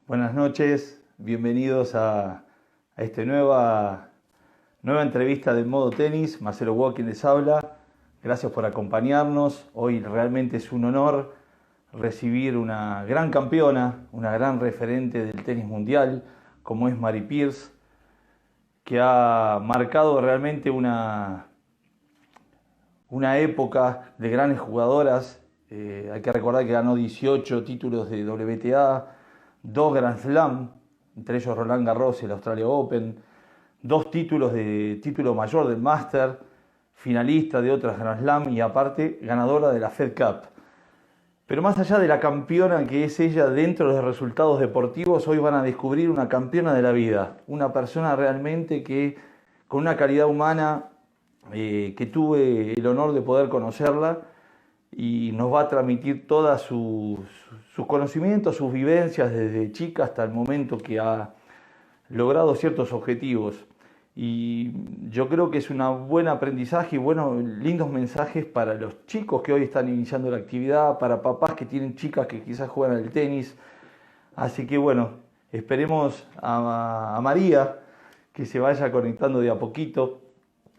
Buenas noches, bienvenidos a esta nueva entrevista de Modo Tenis. Marcelo Walking les habla. Gracias por acompañarnos. Hoy realmente es un honor recibir una gran campeona, una gran referente del tenis mundial, como es Mary Pierce, que ha marcado realmente una época de grandes jugadoras. Hay que recordar que ganó 18 títulos de WTA, 2 Grand Slam, entre ellos Roland Garros y el Australia Open, 2 títulos de título mayor del Master, finalista de otras Grand Slam y aparte ganadora de la Fed Cup. Pero más allá de la campeona que es ella dentro de los resultados deportivos, hoy van a descubrir una campeona de la vida, una persona realmente que con una calidad humana que tuve el honor de poder conocerla y nos va a transmitir todos sus conocimientos, sus vivencias desde chica hasta el momento que ha logrado ciertos objetivos. Y yo creo que es un buen aprendizaje y buenos, lindos mensajes para los chicos que hoy están iniciando la actividad, para papás que tienen chicas que quizás juegan al tenis. Así que bueno, esperemos a María que se vaya conectando de a poquito.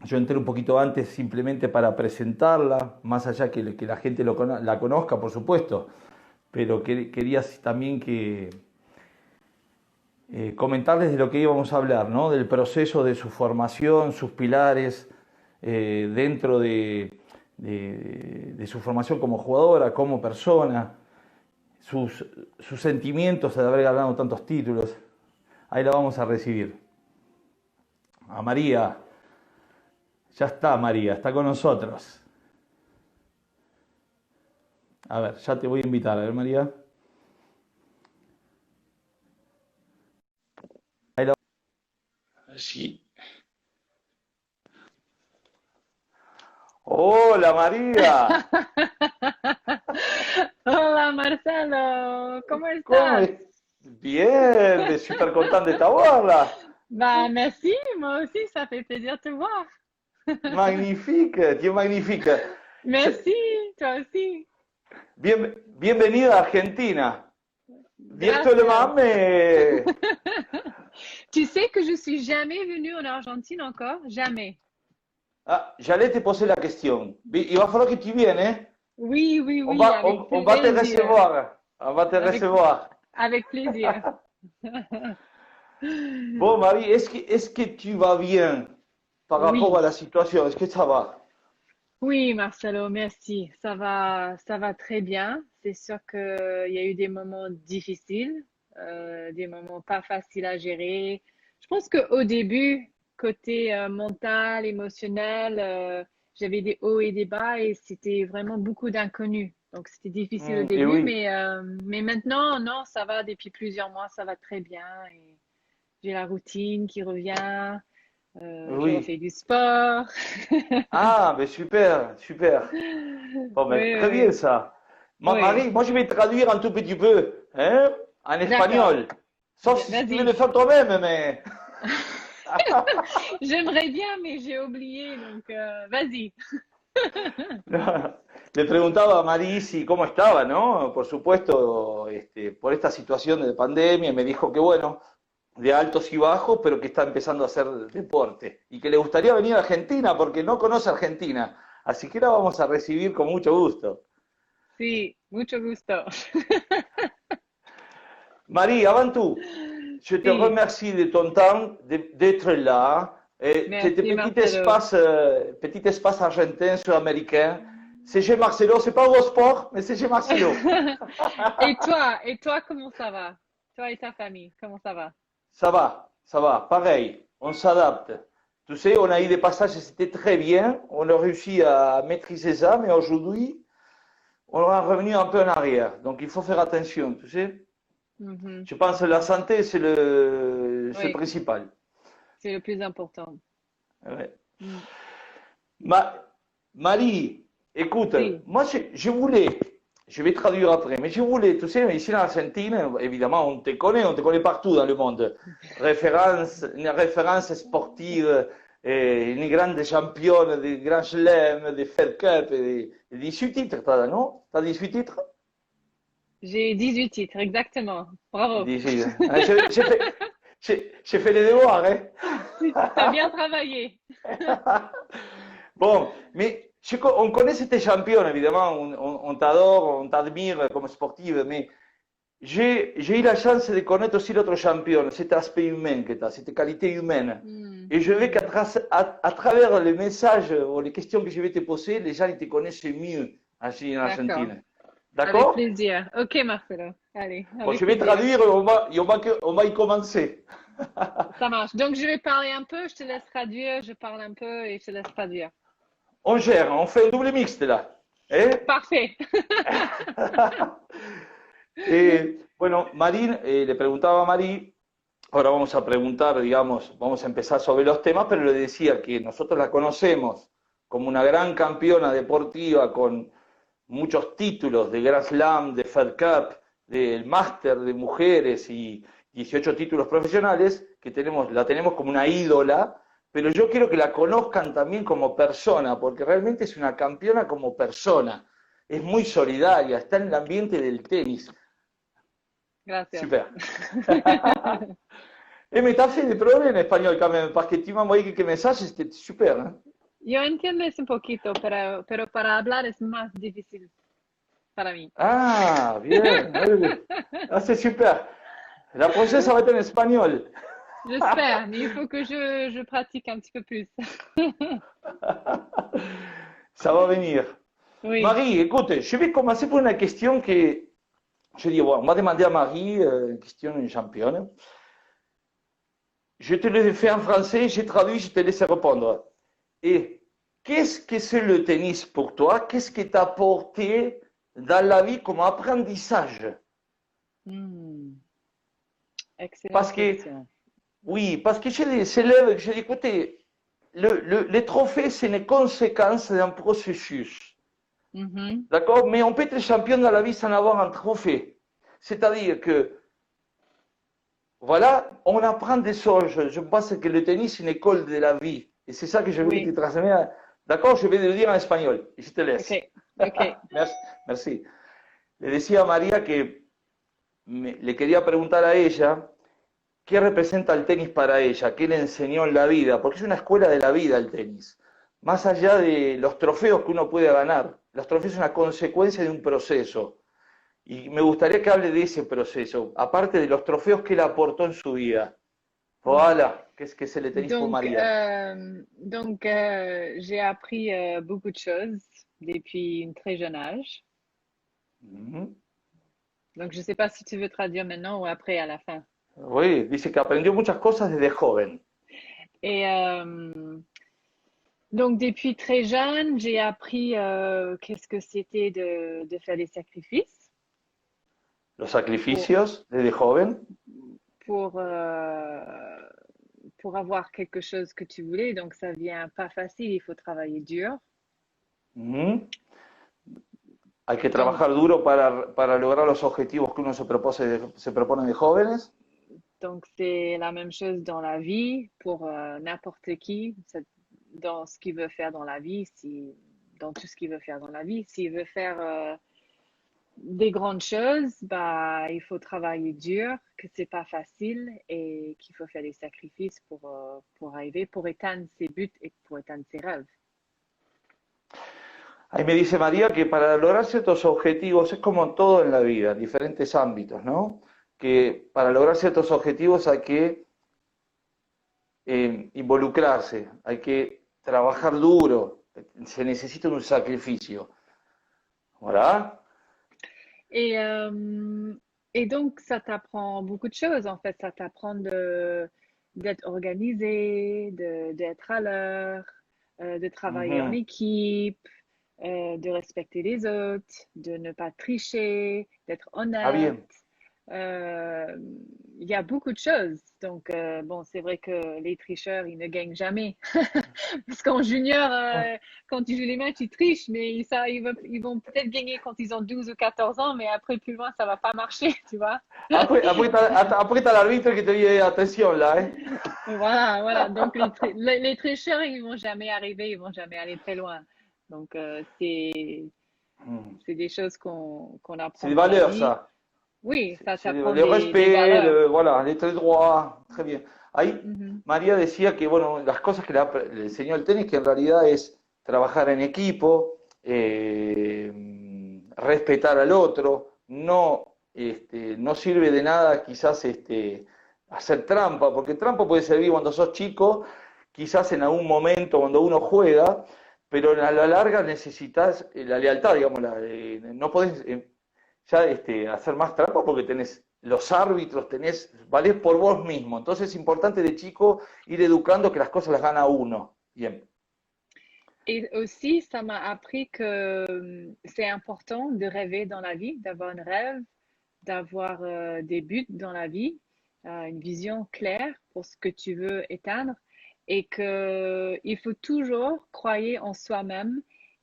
Yo entré un poquito antes simplemente para presentarla, más allá que la gente la conozca, por supuesto, pero quería también comentarles de lo que íbamos a hablar, ¿no? Del proceso de su formación, sus pilares, dentro de su formación como jugadora, como persona, sus sentimientos de haber ganado tantos títulos. Ahí la vamos a recibir. A María. Ya está María, está con nosotros. A ver, ya te voy a invitar. A ver, María. Ahí la... Sí. Hola, María. Hola Marcelo, ¿cómo ¿Cómo estás? es? Bien, súper contenta de t'avoir. Bah merci, moi aussi, ça fait plaisir de te voir. Magnifique, tu es magnifique. Merci, toi aussi. Bienvenida a Argentina. Gracias. Virtuellement, mais... Tu sais que je suis jamais venue en Argentine encore, jamais. Ah, j'allais te poser la question. Il va falloir que tu viennes, hein? Oui, oui, oui, avec On va te plaisir, recevoir. On va te avec, recevoir. avec plaisir. Bon, Marie, est-ce que tu vas bien par rapport à Oui, la situation? Est-ce que ça va? oui, Marcelo, merci. Ça va très bien. C'est sûr qu'il y a eu des moments difficiles, des moments pas faciles à gérer. Je pense qu'au début, côté mental, émotionnel, j'avais des hauts et des bas et c'était vraiment beaucoup d'inconnus. Donc c'était difficile au Et début, oui, mais maintenant, non, ça va depuis plusieurs mois, ça va très bien et j'ai la routine qui revient, je oui. refais du sport. Ah, mais super, super. Bon, mais Oui, très bien oui, ça. oui. Marie, moi je vais traduire un tout petit peu, hein, en D'accord. espagnol. Sauf si tu veux le Vas-y. faire toi-même, mais... J'aimerais bien, mais j'ai oublié, donc vas-y. Le preguntaba a Mari si cómo estaba, ¿no? Por supuesto, por esta situación de pandemia, me dijo que bueno, de altos y bajos, pero que está empezando a hacer deporte y que le gustaría venir a Argentina porque no conoce Argentina. Así que la vamos a recibir con mucho gusto. Sí, mucho gusto. Marie, avant tout, je te Sí, remercie de ton temps, d'être là. Ce merci Marcelo. petit espace argentin, sud-américain. C'est chez Marcelo, c'est pas au sport, mais c'est chez Marcelo. Et toi, comment ça va? Toi et ta famille, comment ça va? Ça va, pareil, on s'adapte. Tu sais, on a eu des passages, c'était très bien, on a réussi à maîtriser ça, mais aujourd'hui, on est revenu un peu en arrière. Donc il faut faire attention, tu sais. Mhm. Je pense que la santé, c'est le Oui, principal. c'est le plus important. Ouais. Mm. Ma- Marie, écoute, Sí. moi je voulais, je vais traduire après, mais je voulais, tu sais, ici en Argentine, évidemment, on te connaît partout dans le monde. Une référence sportive, une grande championne des Grand Chelem, des Fed Cup, et des 18 titres, t'as, non? T'as 18 titres? J'ai 18 titres, exactement. Bravo. D'ici. J'ai fait les devoirs, hein. T'as bien travaillé. Bon, mais on connaît cette championne, évidemment, on t'adore, on t'admire comme sportive, mais j'ai eu la chance de connaître aussi l'autre championne, cet aspect humain que tu as, cette qualité humaine. Hmm, Et je veux hmm. à travers les messages ou les questions que je vais te poser, les gens ils te connaissent mieux en D'accord. Argentine. Avec D'accord? plaisir. Ok, Marcelo. Allez, Bon, avec je vais plaisir. traduire et on va y commencer. Ça marche. Donc, je vais parler un peu, je te laisse traduire, je parle un peu et je te laisse traduire. On gère, on fait un double mixte là. ¿Eh? Parfait. Bueno, Marín, le preguntaba a Marí, ahora vamos a preguntar, digamos, vamos a empezar sobre los temas, pero le decía que nosotros la conocemos como una gran campeona deportiva con muchos títulos de Grand Slam, de Fed Cup, del Máster de mujeres y 18 títulos profesionales, que la tenemos como una ídola, pero yo quiero que la conozcan también como persona, porque realmente es una campeona como persona, es muy solidaria, está en el ambiente del tenis. Gracias. Super. Mais t'as fait des progrès en espagnol quand même, parce que tu m'as envoyé quelques messages, c'était super. Hein? Yo entiendo eso un poquito, pero para hablar es más difícil para mí. Ah, bien. Ah, c'est super. La prochaine, ça va être en espagnol. J'espère, mais il faut que je pratique un petit peu plus. Ça va venir. Oui. Marie, écoute, je vais commencer par une question que je dis, bon, on va demander à Marie, une question une championne. Je te le fais en français, j'ai traduit, je te laisse répondre. Et qu'est-ce que c'est le tennis pour toi? Qu'est-ce que t'as apporté dans la vie comme apprentissage? Hmm, Parce excellente que, question. oui, parce que j'ai des élèves que je dis, écoutez, les trophées, c'est une conséquence d'un processus. Mhm. D'accord? Mais on peut être champion dans la vie sans avoir un trophée. C'est-à-dire que, voilà, on apprend des choses. Je pense que le tennis, c'est une école de la vie. Et c'est ça que je veux te Oui, transmettre. D'accord? Je vais le dire en espagnol. Et je te ok, laisse. ok. Merci. Merci. Le decía a María que le quería preguntar a ella qué representa el tenis para ella, qué le enseñó en la vida, porque es una escuela de la vida el tenis. Más allá de los trofeos que uno puede ganar, los trofeos son una consecuencia de un proceso. Y me gustaría que hable de ese proceso, aparte de los trofeos que él aportó en su vida. Hmm. Voilà, que es el tenis pour Donc, María. j'ai appris beaucoup de choses depuis un très jeune âge. Mhm. Donc, je ne sais pas si tu veux traduire maintenant ou après à la fin. Oui, dice que aprendió muchas cosas desde joven. Et donc, depuis très jeune, j'ai appris qu'est-ce que c'était de faire des sacrifices Los pour, sacrificios desde joven. pour, euh, pour avoir quelque chose que tu voulais. Donc, ça vient pas facile, il faut travailler dur. Mhm. Hay que Donc, trabajar duro para lograr los objetivos que uno se propone de jóvenes. donc c'est la même chose dans la vie pour n'importe qui, dans ce qu'il veut faire dans la vie, si, dans tout ce qu'il veut faire dans la vie. S'il veut faire des grandes choses, bah, il faut travailler dur, que c'est pas facile et qu'il faut faire des sacrifices pour arriver, pour éteindre ses buts et pour éteindre ses rêves. Ahí me dice María que para lograr ciertos objetivos es como todo en la vida, en diferentes ámbitos, ¿no? Que para lograr ciertos objetivos hay que involucrarse, hay que trabajar duro, se necesita un sacrificio. ¿Verdad? Et, euh, et donc, ça t'apprend beaucoup de choses, en fait. Ça t'apprend d'être organisé, d'être à l'heure, de travailler en Ujú. équipe, de respecter les autres, de ne pas tricher, d'être Ah, honnête. bien. Euh, Il y a beaucoup de choses. Donc, bon, c'est vrai que les tricheurs, ils ne gagnent jamais. Parce qu'en junior, quand tu joues les matchs, ils trichent, mais ça, ils vont peut-être gagner quand ils ont 12 ou 14 ans, mais après, plus loin, ça va pas marcher, tu vois. Après, t'as l'arbitre qui te dit attention là, hein? Voilà, voilà. Donc, les tricheurs, ils vont jamais arriver, ils vont jamais aller très loin. Donc, Mm. c'est des choses qu'on C'est apprend des dans la valeurs, vie. ça. Oui, ça C'est t'apprend le des respect, valeurs. voilà, el très droit, très bien. Ahí Mhm. María decía que, bueno, las cosas que le enseñó el tenis, que en realidad es trabajar en equipo, respetar al otro, no, no sirve de nada quizás hacer trampa, porque trampa puede servir cuando sos chico, quizás en algún momento cuando uno juega, pero a la larga necesitas la lealtad, digamos, no podés ya hacer más trampa porque tenés los árbitros, valés por vos mismo. Entonces es importante de chico ir educando que las cosas las gana uno. Bien. Et aussi, ça m'a appris que c'est important de rêver dans la vie, d'avoir un rêve, d'avoir des buts dans la vie, une vision claire pour ce que tu veux éteindre et que il faut toujours croire en soi-même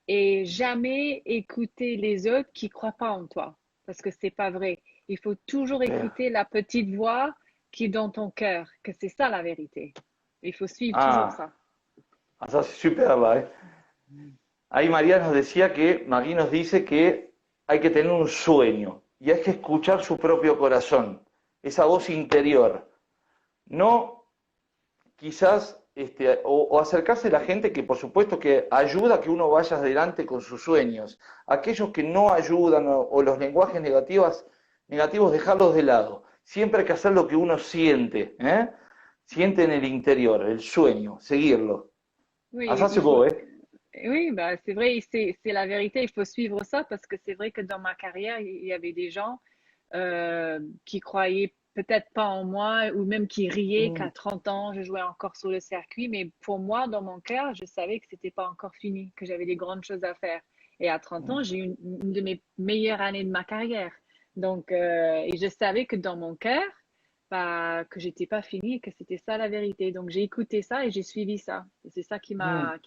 et jamais écouter les autres qui croient pas en toi parce que c'est pas vrai. Il faut toujours écouter la petite voix qui est dans ton cœur, que c'est ça la vérité. Il faut suivre toujours Ah, ça. ça c'est super là. Ahí María nos dice que hay que tener un sueño y hay que escuchar su propio corazón, esa voz interior. No quizás o acercarse a la gente que por supuesto que ayuda a que uno vaya adelante con sus sueños. Aquellos que no ayudan o los lenguajes negativos dejarlos de lado. Siempre hay que hacer lo que uno siente, ¿eh? Siente en el interior, el sueño, seguirlo. Ah, Oui, ça c'est beau, ¿eh? oui, bah, c'est vrai, c'est la vérité, il faut suivre ça parce que c'est vrai que dans ma carrière, il y avait des gens qui croyaient peut-être pas en moi ou même qui riaient qu'à Mm, 30 ans, je jouais encore sur le circuit, mais pour moi, dans mon cœur, je savais que c'était pas encore fini, que j'avais des grandes choses à faire. Et à 30 ans, mm. j'ai eu une de mes meilleures années de ma carrière. Donc, et je savais que dans mon cœur, bah, que j'étais pas finie, que c'était ça la vérité. Donc j'ai écouté ça et j'ai suivi ça. Et c'est ça Mm.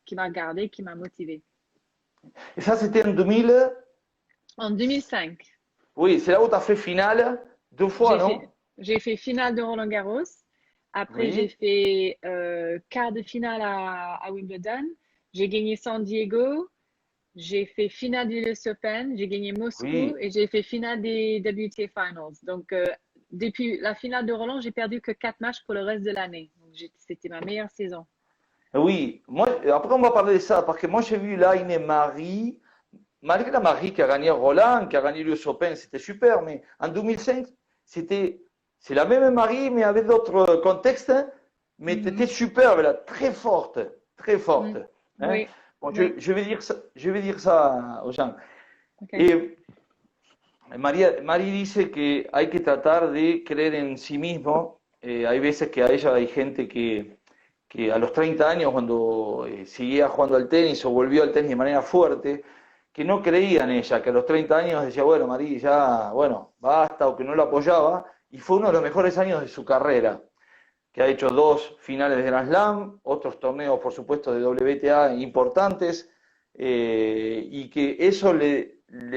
qui m'a gardé, qui m'a motivé. Et ça c'était en 2000, En 2005, oui, c'est là où tu as fait finale deux fois, j'ai non? fait j'ai fait finale de Roland Garros. Après j'ai Oui, fait quart de finale à Wimbledon. J'ai gagné San Diego. J'ai fait finale du US Open. J'ai gagné Moscou oui. et j'ai fait finale des WTA Finals. Donc depuis la finale de Roland, j'ai perdu que 4 matchs pour le reste de l'année. Donc c'était ma meilleure saison. Oui, moi, après on va parler de ça, parce que moi j'ai vu là une Marie, malgré la Marie qui a gagné Roland, qui a gagné l'US Open, c'était super, mais en 2005, c'est la même Marie, mais avec d'autres contextes, hein, mais c'était Mhm. superbe, là, très forte, très forte. Mm. Hein. Oui, Bon, oui, je vais dire ça aux gens. ok. Et Marie dice que hay que tratar de creer en sí mismo. Hay veces que a ella hay gente que a los 30 años, cuando seguía jugando al tenis o volvió al tenis de manera fuerte, que no creía en ella, que a los 30 años decía, bueno, María, ya, bueno, basta, o que no lo apoyaba, y fue uno de los mejores años de su carrera, que ha hecho 2 finales de Grand Slam, otros torneos, por supuesto, de WTA importantes, y que eso le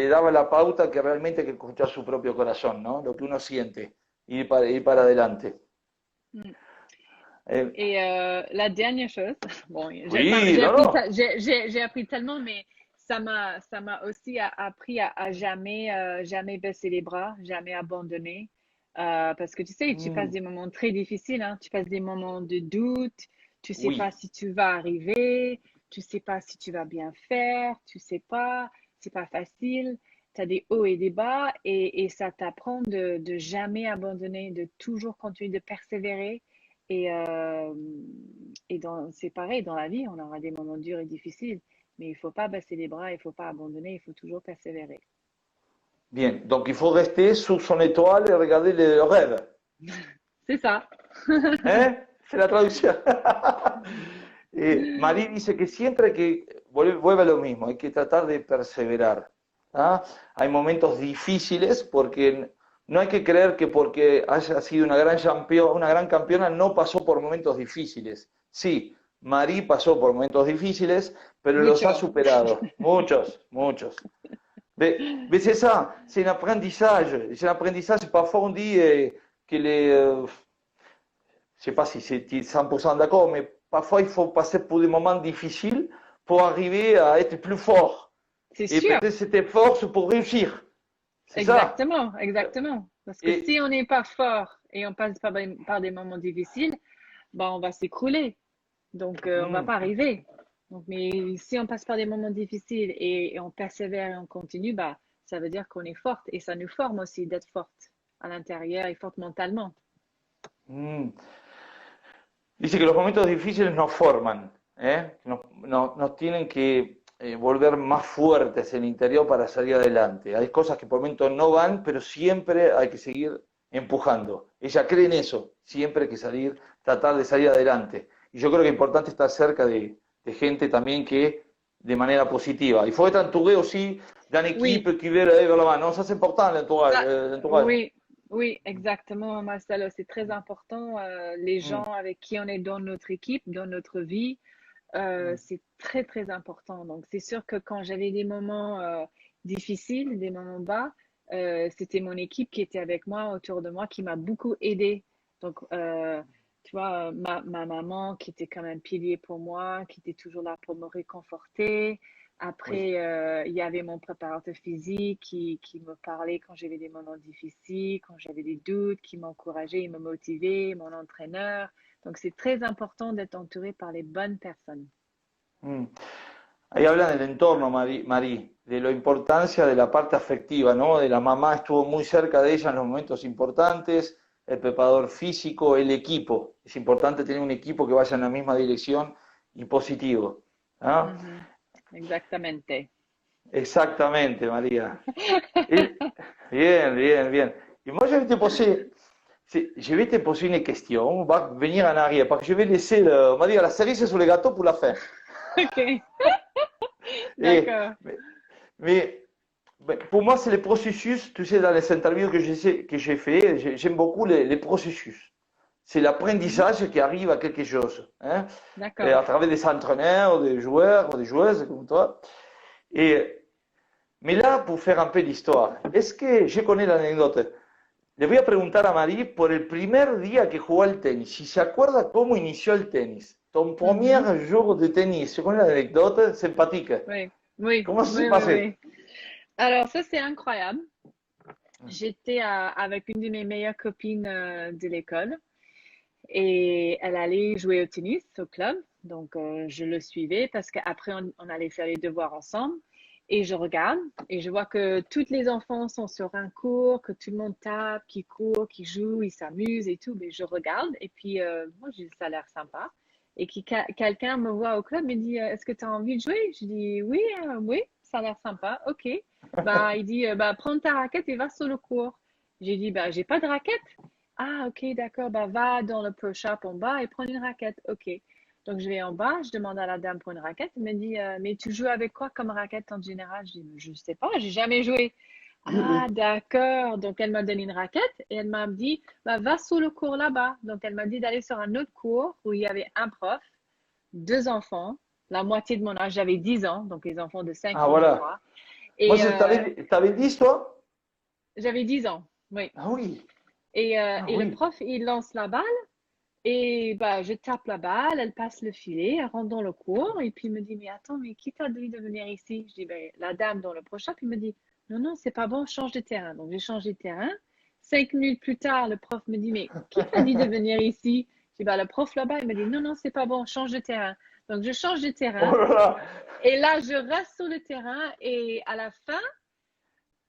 daba la pauta que realmente hay que escuchar su propio corazón, ¿no? Lo que uno siente, ir para adelante. Mm. Eh, Et la dernière chose, bon, oui, non, non. j'ai appris tellement, mais ça m'a aussi appris à jamais, jamais baisser les bras, jamais abandonner. Parce que tu sais, tu passes Mm, des moments très difficiles, hein, tu passes des moments de doute, tu sais pas oui, si tu vas arriver, tu sais pas si tu vas bien faire, tu sais pas, c'est pas facile. Tu as des hauts et des bas et ça t'apprend de jamais abandonner, de toujours continuer de persévérer. Et, c'est pareil, dans la vie, on aura des moments durs et difficiles, mais il faut pas baisser les bras, il faut pas abandonner, il faut toujours persévérer. bien. Donc il faut rester sous son étoile et regarder le rêve. C'est ça. ¿Eh? C'est la traducción. Marí dice que siempre hay que, vuelve a lo mismo, hay que tratar de perseverar. ¿Ah? Hay momentos difíciles porque no hay que creer que porque haya sido una gran campeona no pasó por momentos difíciles. Sí, Marí pasó por momentos difíciles, pero los ha Mucho. superado. Muchos, muchos. Mais c'est ça, c'est un apprentissage. C'est un apprentissage. Parfois on dit que je sais pas si c'est 100% d'accord, mais parfois il faut passer pour des moments difficiles pour arriver à être plus fort. C'est Et sûr. peut-être cette force pour réussir. C'est ça. Exactement, exactement. Parce que Et si on n'est pas fort et on passe par des moments difficiles, bah, on va s'écrouler. Donc, on va hmm, pas arriver. Donc, mais si on passe par des moments difficiles et on persévère et on continue, bah, ça veut dire qu'on est forte et ça nous forme aussi d'être forte à l'intérieur et forte mentalement. hmm. Dice que los momentos difíciles nos forman, ¿eh? Nos tienen que volver más fuertes en el interior para salir adelante. Hay cosas que por momentos no van, pero siempre hay que seguir empujando. Ella cree en eso, siempre hay que salir, tratar de salir adelante. Y yo creo que es importante estar cerca de gente también que de manera positiva. Il faut être entouré aussi d'une Oui, équipe qui veut aller vers l'avant. Non, ça c'est important l'entourage. ça, L'entourage. oui, oui, exactement, Marcelo. C'est très important. Les gens Mm, avec qui on est dans notre équipe, dans notre vie, mm, c'est très, très important. Donc, c'est sûr que quand j'avais des moments difficiles, des moments bas, c'était mon équipe qui était avec moi, autour de moi, qui m'a beaucoup aidée. Donc, tu vois, ma maman qui était comme un pilier pour moi, qui était toujours là pour me réconforter. oui. Après, il y avait mon préparateur physique qui me parlait quand j'avais des moments difficiles, quand j'avais des doutes, qui m'encourageait et me motivait, mon entraîneur. Donc, c'est très important d'être entouré par les bonnes personnes. Mm. Ahí hablan del entorno, Marí, de la importancia de la parte afectiva, ¿no? De la mamá estuvo muy cerca de ella en los momentos importantes, el preparador físico, el equipo. Es importante tener un equipo que vaya en la misma dirección y positivo. ¿Ah? Mhm. Exactamente. Exactamente, María. Et- Bien, bien, bien. Et moi, je vais te poser une question. On va venir en arrière, parce que je vais laisser, on va dire, la cerise sur le gâteau pour la fin. Ok, Et, d'accord. mais, mais pour moi, c'est le processus, tu sais, dans les interviews que j'ai fait, j'aime beaucoup les processus. C'est Mhm. l'apprentissage qui arrive à quelque chose, hein, et D'accord. à travers des entraîneurs, des joueurs, des joueuses comme toi. Et, mais là, pour faire un peu d'histoire, est-ce que je connais l'anecdote? Le voy a preguntar a Marie por el primer día que jugó al tenis, si se acuerda cómo inició el tenis. Ton premier Mhm. jour de tennis, je connais l'anecdote sympathique. Oui, oui, Comment ça s'est oui, oui, passé? oui. Alors, ça, c'est incroyable. J'étais avec une de mes meilleures copines de l'école et elle allait jouer au tennis au club. Donc, je le suivais parce qu'après, on allait faire les devoirs ensemble. Et je regarde et je vois que tous les enfants sont sur un cours, que tout le monde tape, qui court, qui joue, ils s'amusent et tout. Mais je regarde et puis, moi, je dis, ça a l'air sympa. Et quelqu'un me voit au club et me dit, est-ce que tu as envie de jouer? Je dis, oui, oui, ça a l'air sympa. OK. Bah, il dit, bah, prends ta raquette et va sur le cours. J'ai dit, bah, j'ai pas de raquette. Ah, ok, d'accord. Bah, va dans le pro shop en bas et prends une raquette. Ok. Donc, je vais en bas, je demande à la dame pour une raquette. Elle me dit, mais tu joues avec quoi comme raquette en général? Je dis, je sais pas, j'ai jamais joué. Ah, d'accord. Donc, elle m'a donné une raquette et elle m'a dit, bah, va sous le cours là-bas. Donc, elle m'a dit d'aller sur un autre cours où il y avait un prof, deux enfants, la moitié de mon âge. J'avais 10 ans, donc les enfants de 5 Ah, ans, je voilà. crois. Moi, Et t'avais 10, toi? j'avais 10 ans, oui. Ah oui, ah Et le oui. prof, il lance la balle. Et bah, je tape la balle, elle passe le filet, elle rentre dans le cours, et puis il me dit, mais attends, mais qui t'a dit de venir ici? Je dis, ben, la dame dans le prochain, puis il me dit, non, non, c'est pas bon, change de terrain. Donc j'ai changé de terrain. 5 minutes plus tard, le prof me dit, mais qui t'a dit de venir ici? Je dis, bah, le prof là-bas, il me dit, non, non, c'est pas bon, change de terrain. Donc je change de Oh terrain, là là. et là, je reste sur le terrain, et à la fin,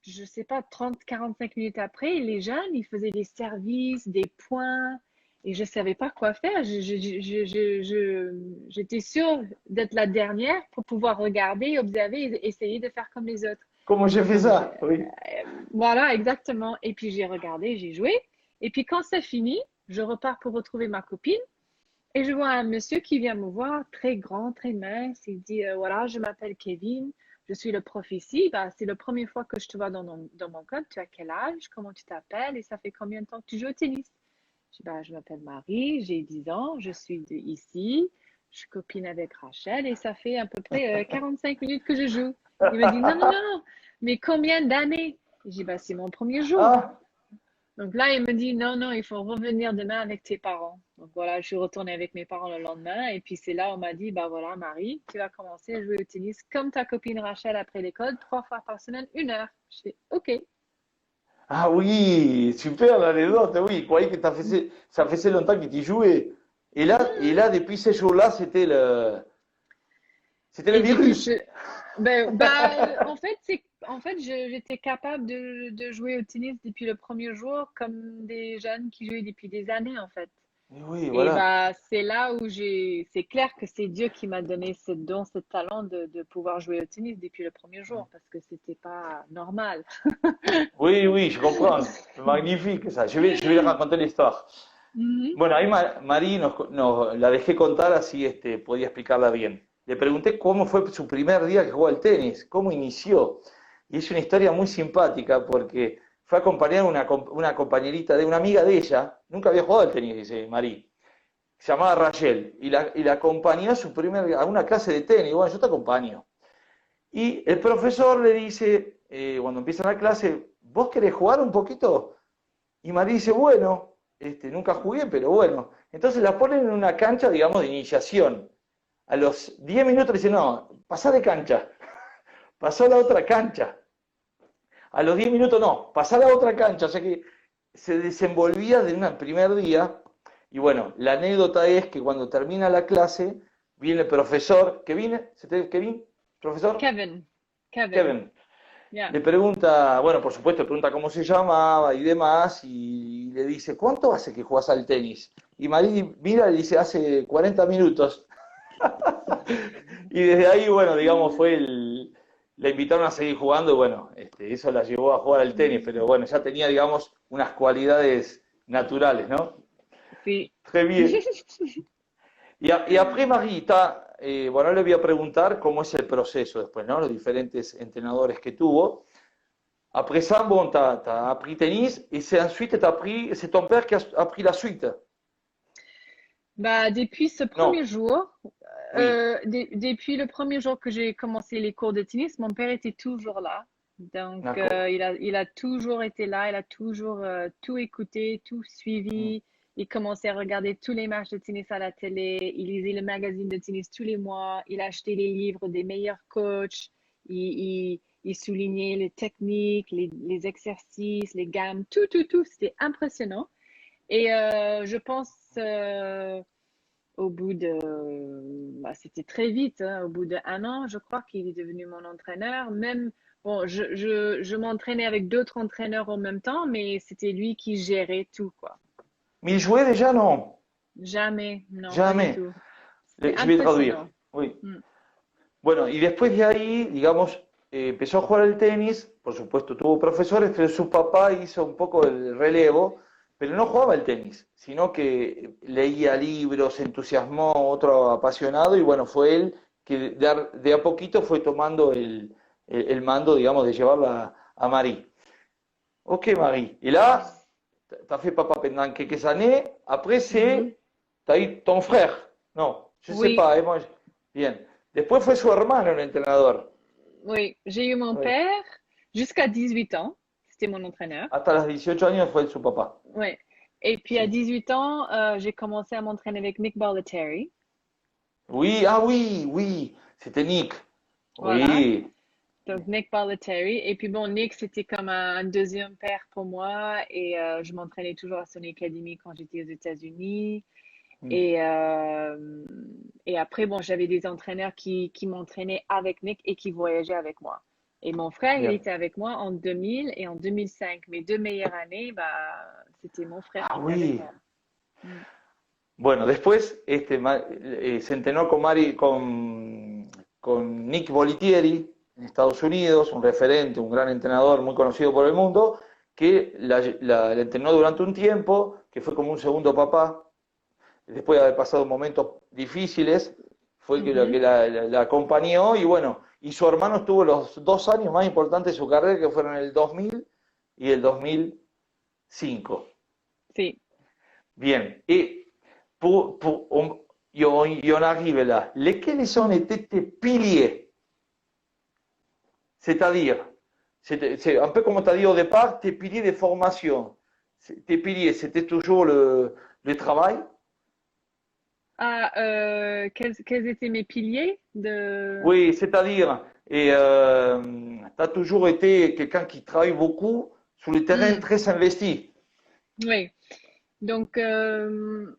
je sais pas, 30, 45 minutes après, les jeunes, ils faisaient des services, des points, et je savais pas quoi faire. J'étais sûre d'être la dernière pour pouvoir regarder, observer et essayer de faire comme les autres. Comment j'ai fait Donc, ça? Oui. voilà, exactement. Et puis, j'ai regardé, j'ai joué. Et puis, quand c'est fini, je repars pour retrouver ma copine. Et je vois un monsieur qui vient me voir, très grand, très mince. Il dit, voilà, je m'appelle Kevin, je suis le prof ici. Bah, c'est la première fois que je te vois dans mon club. Tu as quel âge? Comment tu t'appelles? Et ça fait combien de temps que tu joues au tennis? Je dis, bah, je m'appelle Marie, j'ai 10 ans, je suis ici, je suis copine avec Rachel et ça fait à peu près 45 minutes que je joue. Il me dit, non, non, non, mais combien d'années? Je dis, bah, c'est mon premier jour. Ah, Donc là, il me dit, non, non, il faut revenir demain avec tes parents. Donc voilà, je suis retournée avec mes parents le lendemain. Et puis c'est là, on m'a dit, bah voilà, Marie, tu vas commencer à jouer au tennis comme ta copine Rachel après l'école, 3 fois par semaine, 1 heure. Je fais, OK. Ah oui, super l'anecdote, oui. Croyais que ça faisait longtemps que tu jouais. Et là, depuis ce jour-là, c'était le Et depuis virus. ce, ben, bah, en fait, j'étais capable de jouer au tennis depuis le premier jour, comme des jeunes qui jouaient depuis des années, en fait. Et oui, Et voilà. bah, c'est là où c'est clair que c'est Dieu qui m'a donné ce don, ce talent de pouvoir jouer au tennis depuis le premier jour, parce que c'était pas normal. Oui, oui, je comprends. Magnifique ça. Je vais le raconter l'histoire. Mhm. Bueno, ahí Marí la dejé contar así podía explicarla bien. Le pregunté cómo fue su primer día que jugó al tenis, cómo inició. Y es una historia muy simpática porque fue acompañada de una compañerita de una amiga de ella, nunca había jugado al tenis, dice Marí, se llamaba Rachel, y la acompañó a una clase de tenis. Bueno, yo te acompaño. Y el profesor le dice, cuando empieza la clase, ¿vos querés jugar un poquito? Y María dice, bueno, nunca jugué, pero bueno. Entonces la ponen en una cancha, digamos, de iniciación. A los 10 minutos le dicen, no, pasá de cancha. Pasó a la otra cancha. A los 10 minutos no, pasá a la otra cancha. O sea que se desenvolvía de un primer día. Y bueno, la anécdota es que cuando termina la clase, viene el profesor, ¿Kevin? ¿Profesor? Kevin, Kevin, Kevin. yeah. Le pregunta, bueno, por supuesto, le pregunta cómo se llamaba y demás, y le dice, ¿cuánto hace que jugás al tenis? Y Marí mira y le dice, hace 40 minutos. Y desde ahí, bueno, digamos, le invitaron a seguir jugando, y bueno, eso la llevó a jugar al tenis, pero bueno, ya tenía, digamos, unas cualidades naturales, ¿no? Sí. Très bien. Y après, Marita, bueno, le voy a preguntar cómo es el proceso después, ¿no? Los diferentes entrenadores que tuvo. Après ça, bon, t'as appris tennis et c'est ton père qui a appris la suite. Bah, depuis ce Non, premier jour, oui, depuis le premier jour que j'ai commencé les cours de tennis, mon père était toujours là. Donc, d'accord. il a toujours été là, il a toujours tout écouté, tout Mm, suivi. Il commençait à regarder tous les matchs de tennis à la télé. Il lisait le magazine de tennis tous les mois. Il achetait les livres des meilleurs coachs. Il soulignait les techniques, les exercices, les gammes, tout, tout, tout. C'était impressionnant. Et je pense au bout de, bah, c'était très vite, hein, au bout d'un an, je crois qu'il est devenu mon entraîneur. Même, bon, je m'entraînais avec d'autres entraîneurs en même temps, mais c'était lui qui gérait tout, quoi. Mais il jouait déjà, non? Jamais, non, pas du Jamais. tout. C'était Je vais traduire. impressionnant. Oui. Mm. Bueno, y después de ahí, digamos, empezó a jugar al tenis, por supuesto tuvo profesores, pero su papá hizo un poco el relevo, pero no jugaba al tenis, sino que leía libros, se entusiasmó, otro apasionado, y bueno, fue él que de a poquito fue tomando el mando, digamos, de llevarla a Marie. Ok, Marie. Et là, t'as fait papa pendant quelques années. Après, Mhm. t'as eu ton frère. Non, je sais Oui, pas. Bien. Después fue su hermano el entrenador. oui. J'ai eu mon Oui. père jusqu'à 18 ans. C'était mon entraîneur. Hasta los 18 años fue su papá. Oui. Et puis à Sí. 18 ans, j'ai commencé à m'entraîner avec Nick Bollettieri. Oui, ah oui, oui. C'était Nick. Voilà. Oui. Donc, Nick Bollettieri. Et puis, bon, Nick, c'était comme un deuxième père pour moi. Et je m'entraînais toujours à son académie quand j'étais aux États-Unis. Mm. Et, et après, bon, j'avais des entraîneurs qui m'entraînaient avec Nick et qui voyageaient avec moi. Et mon frère, il Bien. était avec moi en 2000 et en 2005. Mes deux meilleures années, bah, c'était mon frère Ah qui était avec oui. moi. Mm. Bueno, después se entrenó con Nick Bolitieri en Estados Unidos, un referente, un gran entrenador muy conocido por el mundo, que la entrenó durante un tiempo, que fue como un segundo papá, después de haber pasado momentos difíciles, fue que Mhm. la acompañó y bueno, y su hermano estuvo los 2 años más importantes de su carrera, que fueron el 2000 y el 2005. Si. Bien, et y on arrive là. Lesquels ont été tes piliers? C'est-à-dire, c'est un peu comme tu as dit au départ, tes piliers de formation. Tes piliers, c'était toujours le travail? Ah, quels étaient mes piliers de... Oui, c'est-à-dire, tu as toujours été quelqu'un qui travaille beaucoup, sur le terrain Mm. très investi. Oui. Donc,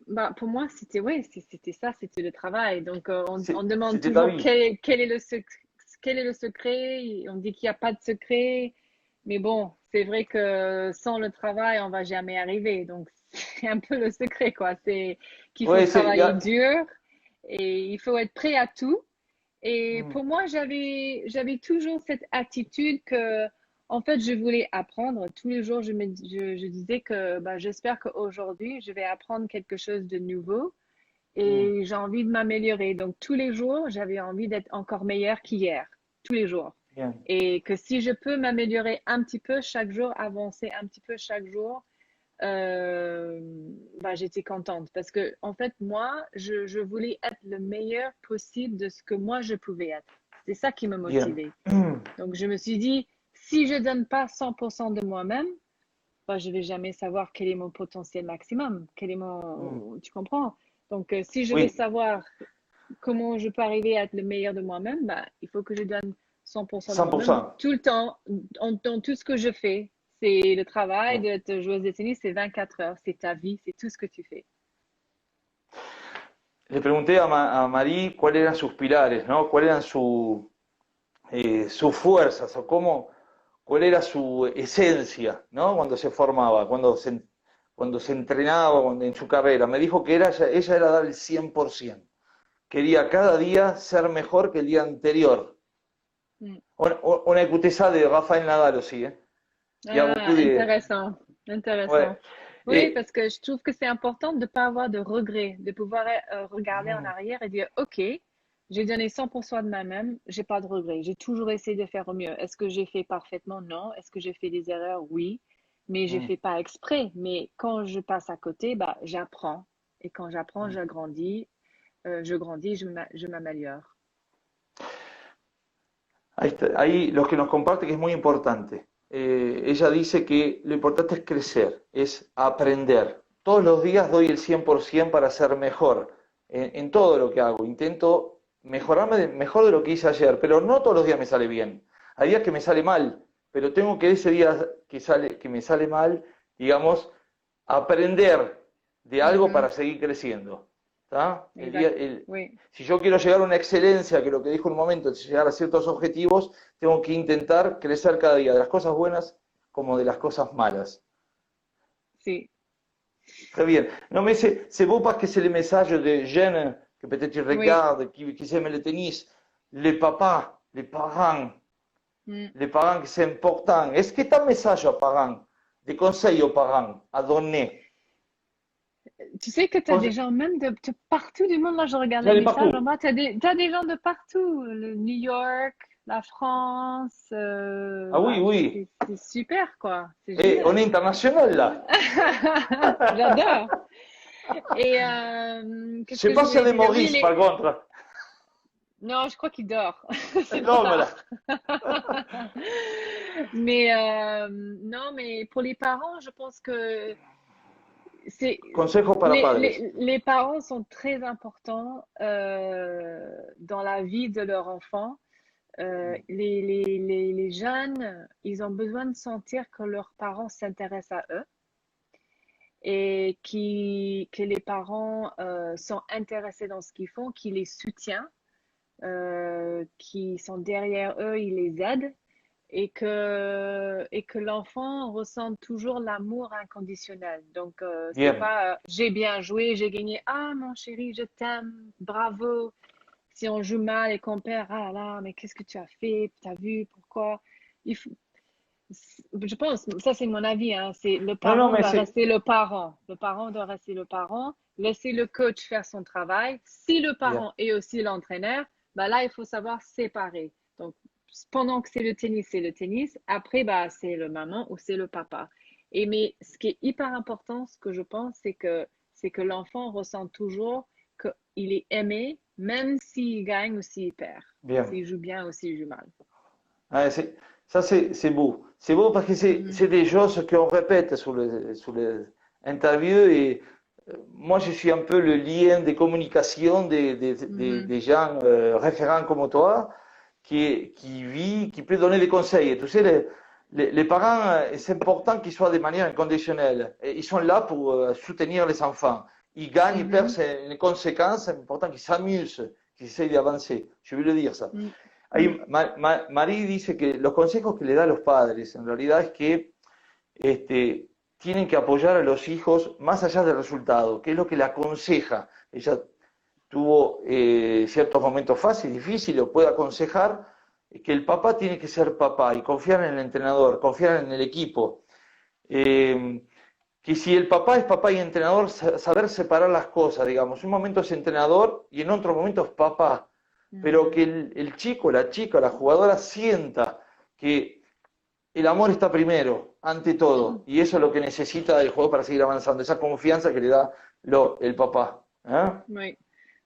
bah, pour moi, c'était ouais, c'était ça, c'était le travail. Donc, on demande C'était ta toujours vie. quel est le secret, quel est le secret. Et on dit qu'il n'y a pas de secret. Mais bon, c'est vrai que sans le travail, on va jamais arriver. Donc, c'est un peu le secret, quoi. C'est qu'il faut Ouais, travailler dur et il faut être prêt à tout. Et Mm, pour moi, j'avais toujours cette attitude que, en fait, je voulais apprendre. Tous les jours, je disais que bah, j'espère qu'aujourd'hui, je vais apprendre quelque chose de nouveau mm, et j'ai envie de m'améliorer. Donc, tous les jours, j'avais envie d'être encore meilleure qu'hier. Tous les jours. bien. Et que si je peux m'améliorer un petit peu chaque jour, avancer un petit peu chaque jour, euh, bah, j'étais contente parce que, en fait, moi, je voulais être le meilleur possible de ce que moi je pouvais être. C'est ça qui me Bien. motivait. Donc, je me suis dit, si je donne pas 100% de moi-même, bah, je vais jamais savoir quel est mon potentiel maximum, quel est Mm. tu comprends? Donc, si je veux Oui, savoir comment je peux arriver à être le meilleur de moi-même, bah, il faut que je donne 100% de moi-même 100%. tout le temps, dans tout ce que je fais. C'est le travail Mm. d'être joueuse de tennis, c'est 24 heures, c'est ta vie, c'est tout ce que tu fais. Le pregunté a Marí cuáles eran sus pilares, ¿no? Cuáles eran sus fuerzas o cuál era su esencia, ¿no? Cuando se formaba, cuando se entrenaba en su carrera. Me dijo que ella era dar el 100%. Quería cada día ser mejor que el día anterior. Mm. On a écouté ça de Rafael Nadal aussi. Hein. Il y a beaucoup Ah, de... intéressant, intéressant. Ouais. Oui, Et... parce que je trouve que c'est important de ne pas avoir de regrets, de pouvoir regarder en Mm, arrière et dire, OK, j'ai donné 100% de moi-même, j'ai pas de regrets. J'ai toujours essayé de faire au mieux. Est-ce que j'ai fait parfaitement? Non. Est-ce que j'ai fait des erreurs? Oui. Mais j'ai mm. fait pas exprès. Mais quand je passe à côté, bah, j'apprends. Et quand j'apprends, Mm. je grandis, je m'améliore. Ahí lo que nos comparte que es muy importante. Ella dice que lo importante es crecer, es aprender. Todos los días doy el 100% para ser mejor en todo lo que hago. Intento mejorarme mejor de lo que hice ayer, pero no todos los días me sale bien. Hay días que me sale mal, pero tengo que ese día que me sale mal, digamos, aprender de algo Mhm. para seguir creciendo. ¿Tá? Exact. Oui. Si yo quiero llegar a una excelencia, que lo que dijo en un momento es llegar a ciertos objetivos, tengo que intentar crecer cada día, de las cosas buenas como de las cosas malas. Si. Très bien. Non, mais c'est beau parce que c'est le message des jeunes que peut-être ils Oui. regardent, qui aiment le tennis, les papas, Mm. les parents que c'est important. Est-ce que tu as un message aux parents, des conseils aux parents à donner? Tu sais que tu as des gens même de partout du monde. Là, je regarde les J'en ai messages partout. en bas. T'as des gens de partout. Le New York, la France. Ah oui, Bah, oui. c'est super, quoi. C'est Et on est génial. international là. J'adore. Et Je qu'est-ce sais que je pas s'il y a voulais des dire? Oui, Maurice par contre. non, je crois qu'il dort. C'est trop Non, voilà. tard. Mais non, mais pour les parents, je pense que c'est Consejos para padres. les parents sont très importants dans la vie de leur enfant. Les jeunes, ils ont besoin de sentir que leurs parents s'intéressent à eux et que les parents sont intéressés dans ce qu'ils font, qu'ils les soutiennent, qui sont derrière eux, ils les aident et que l'enfant ressent toujours l'amour inconditionnel. Donc, c'est Bien. pas j'ai bien joué, j'ai gagné, ah mon chéri, je t'aime, bravo. Si on joue mal et qu'on perd, ah là là, mais qu'est-ce que tu as fait? Tu as vu pourquoi? Il faut, je pense, ça c'est mon avis, hein, c'est le Non, non, parent mais doit c'est... rester le parent. Le parent doit rester le parent, laisser le coach faire son travail. Si le Bien. parent est aussi l'entraîneur, bah là, il faut savoir séparer. Donc, pendant que c'est le tennis, c'est le tennis. Après, bah, c'est le maman ou c'est le papa. Et mais ce qui est hyper important, ce que je pense, c'est que l'enfant ressent toujours qu'il est aimé, même s'il gagne ou s'il perd, Bien. s'il joue bien ou s'il joue mal. Ah, ça, c'est beau. C'est beau parce que Mhm. c'est des choses qu'on répète sur les interviews et moi, je suis un peu le lien de communication Mhm. des gens référents comme toi qui vit, qui peut donner des conseils. Et tu sais, les parents, c'est important qu'ils soient de manière inconditionnelle. Et ils sont là pour soutenir les enfants. Ils gagnent, ils perdent, Mhm, c'est une conséquence. C'est important qu'ils s'amusent, qu'ils essayent d'avancer. Je veux le dire ça. mm, mm, Ahí, Marí dice que los consejos que le da a los padres, en realidad es que tienen que apoyar a los hijos más allá del resultado, que es lo que le aconseja. Ella tuvo ciertos momentos fáciles, difíciles, o puede aconsejar que el papá tiene que ser papá y confiar en el entrenador, confiar en el equipo. Eh, que si el papá es papá y entrenador, saber separar las cosas, digamos. Un momento es entrenador y en otro momento es papá. Pero que mm. el chico, la chica, la jugadora sienta que el amor está primero, ante todo. Y eso es lo que necesita el juego para seguir avanzando. Esa confianza que le da el papá. ¿Eh? Oui,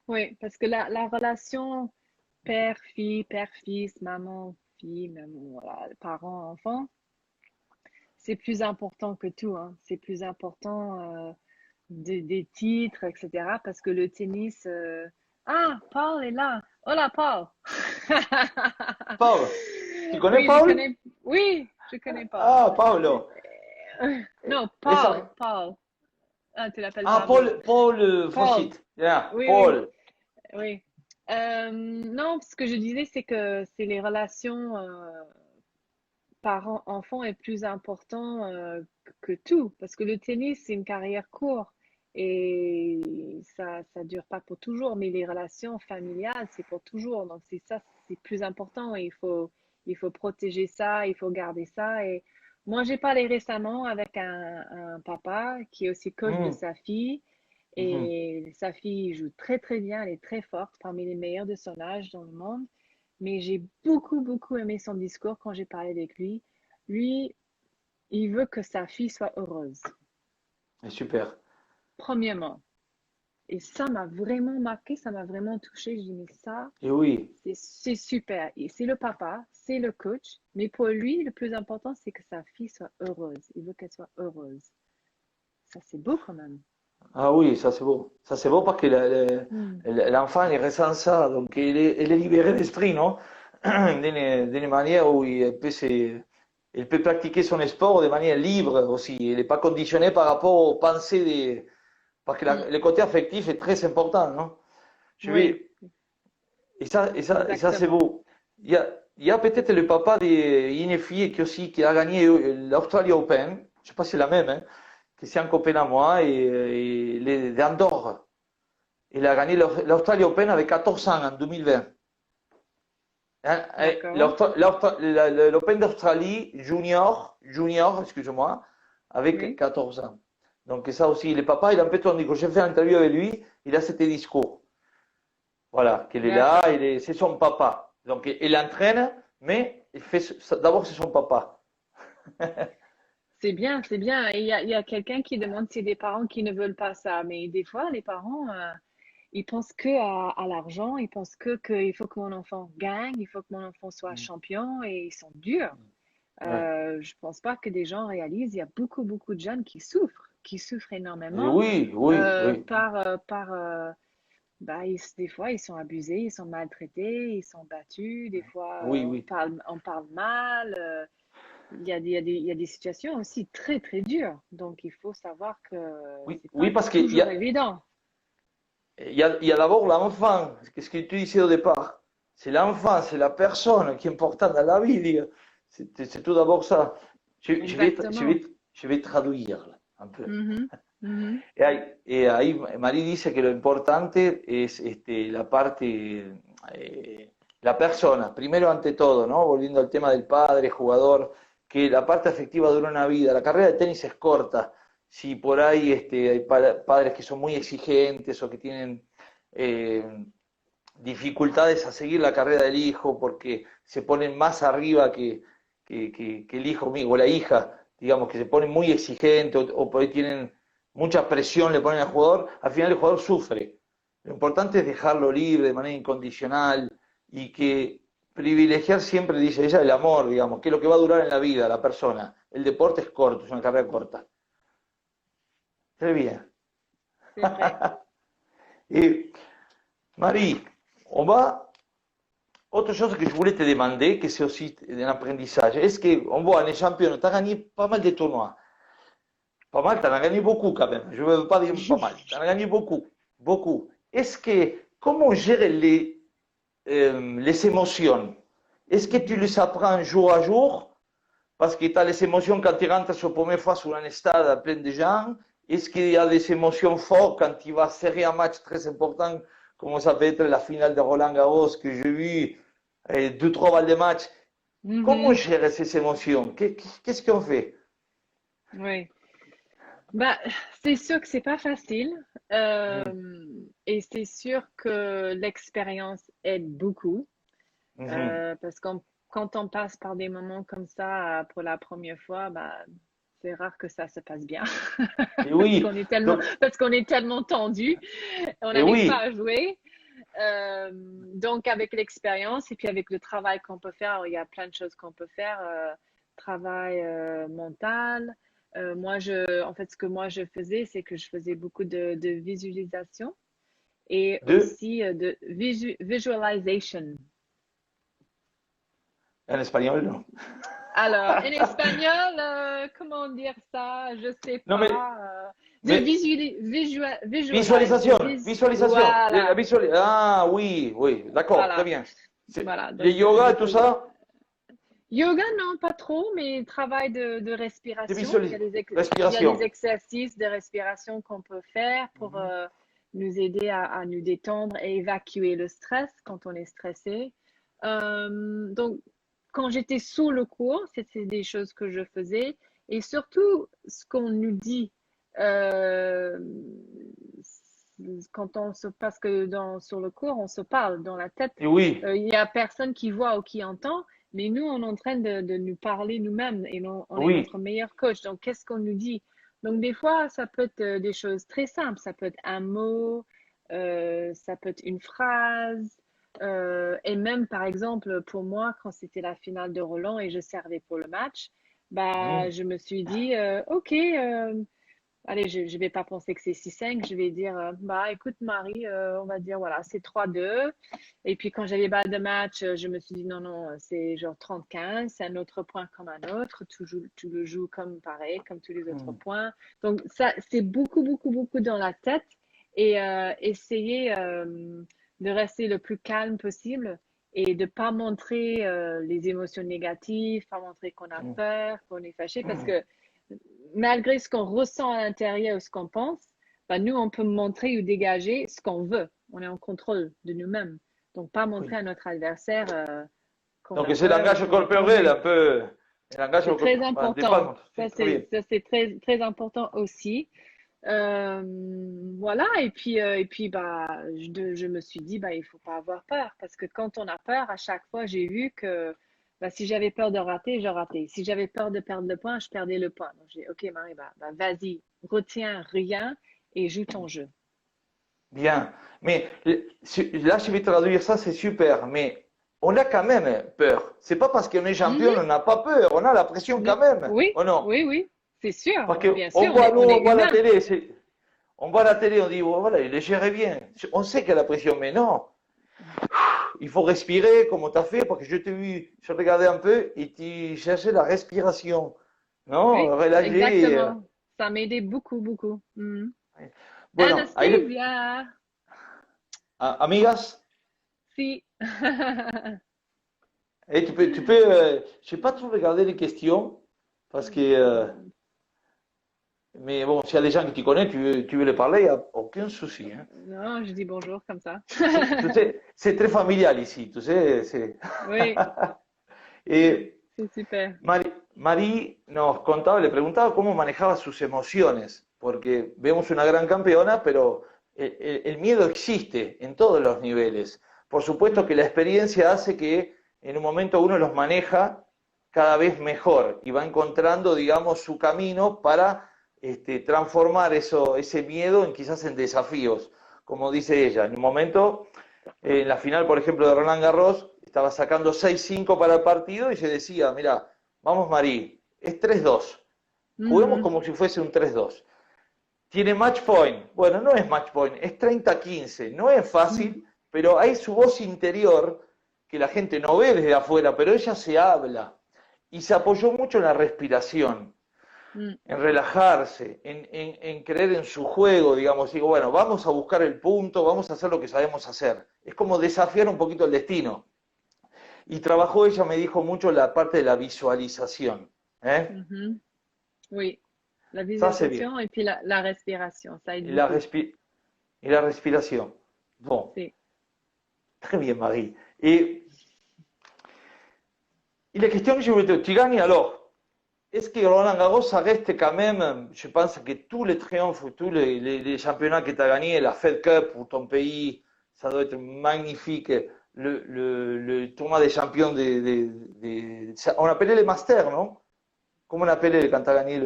oui, parce que la relation père-fils, maman-fille, même voilà, parents-enfants, c'est plus important que tout, hein. C'est plus important des titres, etc. Parce que le tennis. Ah, Paul est là. Hola, Paul. Paul, tu connais Oui, je Paul? connais. Oui, je connais Paul. Ah, Paulo. Non, Esa, Paul. Ah, tu l'appelles ah, Pablo. Paul Paul. Fossit. Yeah, Oui, oui, Paul. oui. Non, ce que je disais, c'est que c'est les relations parents-enfants est plus important que tout. Parce que le tennis, c'est une carrière courte et ça dure pas pour toujours. Mais les relations familiales, c'est pour toujours. Donc, c'est ça, c'est plus important. Et il faut protéger ça, il faut garder ça. Et moi, j'ai parlé récemment avec un papa qui est aussi coach de Mm, sa fille. mhm. Et sa fille joue très, très bien. Elle est très forte, parmi les meilleures de son âge dans le monde. Mais j'ai beaucoup, beaucoup aimé son discours quand j'ai parlé avec lui. Lui, il veut que sa fille soit heureuse, Super. premièrement. Et ça m'a vraiment marqué, ça m'a vraiment touché. Je dis, mais ça, Et oui. c'est super. Et c'est le papa, c'est le coach. Mais pour lui, le plus important, c'est que sa fille soit heureuse. Il veut qu'elle soit heureuse. Ça, c'est beau quand même. Ah oui, ça c'est beau. Ça c'est beau parce que Mm. l'enfant il ressent ça, donc il est libéré d'esprit, non? D'une manière où il peut pratiquer son sport de manière libre aussi. Il n'est pas conditionné par rapport aux pensées des. Parce que Mm. le côté affectif est très important, non? Je Oui, vais. Et ça c'est exactement. beau. Il y a peut-être le papa d'une fille qui a gagné l'Australia Open. Je ne sais pas si c'est la même, hein, qui c'est un copain à moi et d'Andorre. Il a gagné l'Australia Open avec 14 ans en 2020. Hein, D'accord. L'Open d'Australie junior, excusez-moi, avec Oui. 14 ans. Donc ça aussi, le papa, il a un peu tandis que j'ai fait une interview avec lui, il a ce discours. Voilà, qu'il est là, D'accord. c'est son papa. Donc il entraîne, mais d'abord c'est son papa. C'est bien, c'est bien. Et il y a quelqu'un qui demande si des parents qui ne veulent pas ça. Mais des fois, les parents, ils pensent que à l'argent, ils pensent que qu'il faut que mon enfant gagne, il faut que mon enfant soit champion et ils sont durs. Ouais. Je pense pas que des gens réalisent. Il y a beaucoup, beaucoup de jeunes qui souffrent Et énormément oui, oui, oui, des fois ils sont abusés, ils sont maltraités, ils sont battus. Des fois, oui, oui. on parle mal. Il y a des situations aussi très, très dures. Donc, il faut savoir que Oui, c'est oui pas parce qu'il toujours évident. il y a d'abord l'enfant, ce que tu disais au départ. C'est l'enfant, c'est la personne qui est importante dans la vie. C'est tout d'abord ça. Exactement. Je vais traduire là, un peu. Mhm, mhm. Ahí Marí dice que lo importante es la parte, la persona, primero ante todo, ¿no? Volviendo al tema del padre, jugador, que la parte afectiva dura una vida. La carrera de tenis es corta. Si por ahí hay padres que son muy exigentes o que tienen dificultades a seguir la carrera del hijo porque se ponen más arriba que el hijo o la hija, digamos, que se ponen muy exigentes o por ahí tienen mucha presión, le ponen al jugador, al final el jugador sufre. Lo importante es dejarlo libre de manera incondicional y que privilegiar siempre, dice ella, el amor, digamos, que es lo que va a durar en la vida, la persona. El deporte es corto, es una carrera corta. Très bien. C'est vrai. Et Marie, on va autre chose que je voulais te demander, que c'est aussi un apprentissage, est-ce qu'on voit les champions, tu as gagné pas mal de tournois. Pas mal, tu en as gagné beaucoup quand même. Je ne veux pas dire pas mal. Tu en as gagné beaucoup. Beaucoup. Est-ce que, comment gérer les émotions? Est-ce que tu les apprends jour à jour? Parce que tu as les émotions quand tu rentres sur la première fois sur un stade plein de gens. Est-ce qu'il y a des émotions fortes quand tu vas serrer un match très important, comme ça peut être la finale de Roland Garros que j'ai vu, 2-3 balles de match? Comment gérer ces émotions? Qu'est-ce qu'on fait? Oui. Bah, c'est sûr que c'est pas facile. Et c'est sûr que l'expérience aide beaucoup. Parce que quand on passe par des moments comme ça pour la première fois, bah, c'est rare que ça se passe bien. Et oui, Parce qu'on est tellement tendu, on et n'arrive pas oui, à jouer. Donc, avec l'expérience et puis avec le travail qu'on peut faire, il y a plein de choses qu'on peut faire. Travail mental. En fait, ce que moi je faisais, c'est que je faisais beaucoup de visualisation et aussi de visualization. en espagnol, non. Alors, en espagnol, comment dire ça? Je sais Non, pas. De mais visualisation, visualisation. Voilà, Ah oui, oui, d'accord, très voilà, bien. voilà. Le Donc, yoga je et tout faisais. ça, Yoga, non, pas trop, mais travail de de respiration. Il y a des respiration. exercices de respiration qu'on peut faire pour nous aider à nous détendre et évacuer le stress quand on est stressé. Donc, quand j'étais sous le cours, c'était des choses que je faisais. Et surtout, ce qu'on nous dit euh, parce que sur le cours, on se parle dans la tête. Et oui, Il n'y a personne qui voit ou qui entend. Mais nous, on est en train de nous parler nous-mêmes et on est oui, notre meilleur coach. Donc, qu'est-ce qu'on nous dit? Donc, des fois, ça peut être des choses très simples. Ça peut être un mot, ça peut être une phrase. Et même, par exemple, pour moi, quand c'était la finale de Roland et je servais pour le match, bah, je me suis dit, OK, allez, je ne vais pas penser que c'est 6-5, je vais dire, bah écoute Marie, on va dire, voilà, c'est 3-2. Et puis quand j'avais balle de match, je me suis dit, non, non, c'est genre 30-15, c'est un autre point comme un autre, tu le joues comme pareil, comme tous les autres points. Donc ça, c'est beaucoup, beaucoup, beaucoup dans la tête et essayer de rester le plus calme possible et de ne pas montrer les émotions négatives, pas montrer qu'on a peur, qu'on est fâché, parce que malgré ce qu'on ressent à l'intérieur ou ce qu'on pense, bah, nous, on peut montrer ou dégager ce qu'on veut. On est en contrôle de nous-mêmes. Donc, pas montrer oui. à notre adversaire qu'on Donc a c'est le peur ou langage qu'on est corporel tendu. un peu. Le langage C'est très corporel, important. c'est très bien. Ça, c'est très, très important aussi. Voilà, et puis bah, je me suis dit, bah, il faut pas avoir peur, parce que quand on a peur, à chaque fois, j'ai vu que bah, si j'avais peur de rater, je ratais. Si j'avais peur de perdre le point, je perdais le point. Donc, j'ai dit, OK, Marie, bah, vas-y, retiens rien et joue ton jeu. Bien. Mais là, je vais traduire ça, c'est super. Mais on a quand même peur. C'est pas parce qu'on est champion, on Mhm. n'a pas peur. On a la pression quand même. Oui, Ou non? oui, oui, c'est sûr, Parce bien qu'on sûr, voit, nous, on est on voit la humain. télé. On voit la télé, on dit, oh, voilà, il le gère bien. On sait qu'il y a la pression, mais non. Il faut respirer comme tu as fait, parce que je t'ai vu, je regardais un peu et tu cherchais la respiration. Non? Oui, Relâcher. exactement. Ça m'a aidé beaucoup, beaucoup. Mhm. Bueno, Anastasia, amigas, si. je n'ai pas trop regardé les questions, parce que, mais bon, s'il y a des gens que tu connais, tu veux les parler, il n'y a aucun souci. Hein. Non, je dis bonjour comme ça. Tu sais, c'est très familial ici, tu sais. Oui, Et c'est super. Mari nos contaba, le preguntaba cómo manejaba sus emociones, porque vemos una gran campeona, pero el miedo existe en todos los niveles. Por supuesto que la experiencia hace que en un momento uno los maneja cada vez mejor y va encontrando, digamos, su camino para transformar ese miedo en quizás en desafíos, como dice ella. En un momento, en la final, por ejemplo, de Roland Garros, estaba sacando 6-5 para el partido y se decía, mira, vamos Marí, es 3-2, juguemos Mhm. como si fuese un 3-2. Tiene match point, bueno, no es match point, es 30-15, no es fácil, pero hay su voz interior que la gente no ve desde afuera, pero ella se habla y se apoyó mucho en la respiración, Mm. en relajarse, en creer en su juego, digamos, digo, bueno, vamos a buscar el punto, vamos a hacer lo que sabemos hacer. Es como desafiar un poquito el destino. Y trabajó, ella me dijo mucho la parte de la visualización. ¿Eh? Mhm. Oui, la Ça, c'est bien. visualisation et puis la respiration, ça aide Et la, beaucoup. et la respiration. Bon, C'est, très bien, Marie. Et la question que je voulais te gagnes alors, est-ce que Roland Garros, ça reste quand même, je pense que tous les triomphes, tous les championnats que tu as gagnés, la Fed Cup pour ton pays, ça doit être magnifique. Le tournoi des champions on appelait les Masters, non? Comment on appelait quand tu as gagné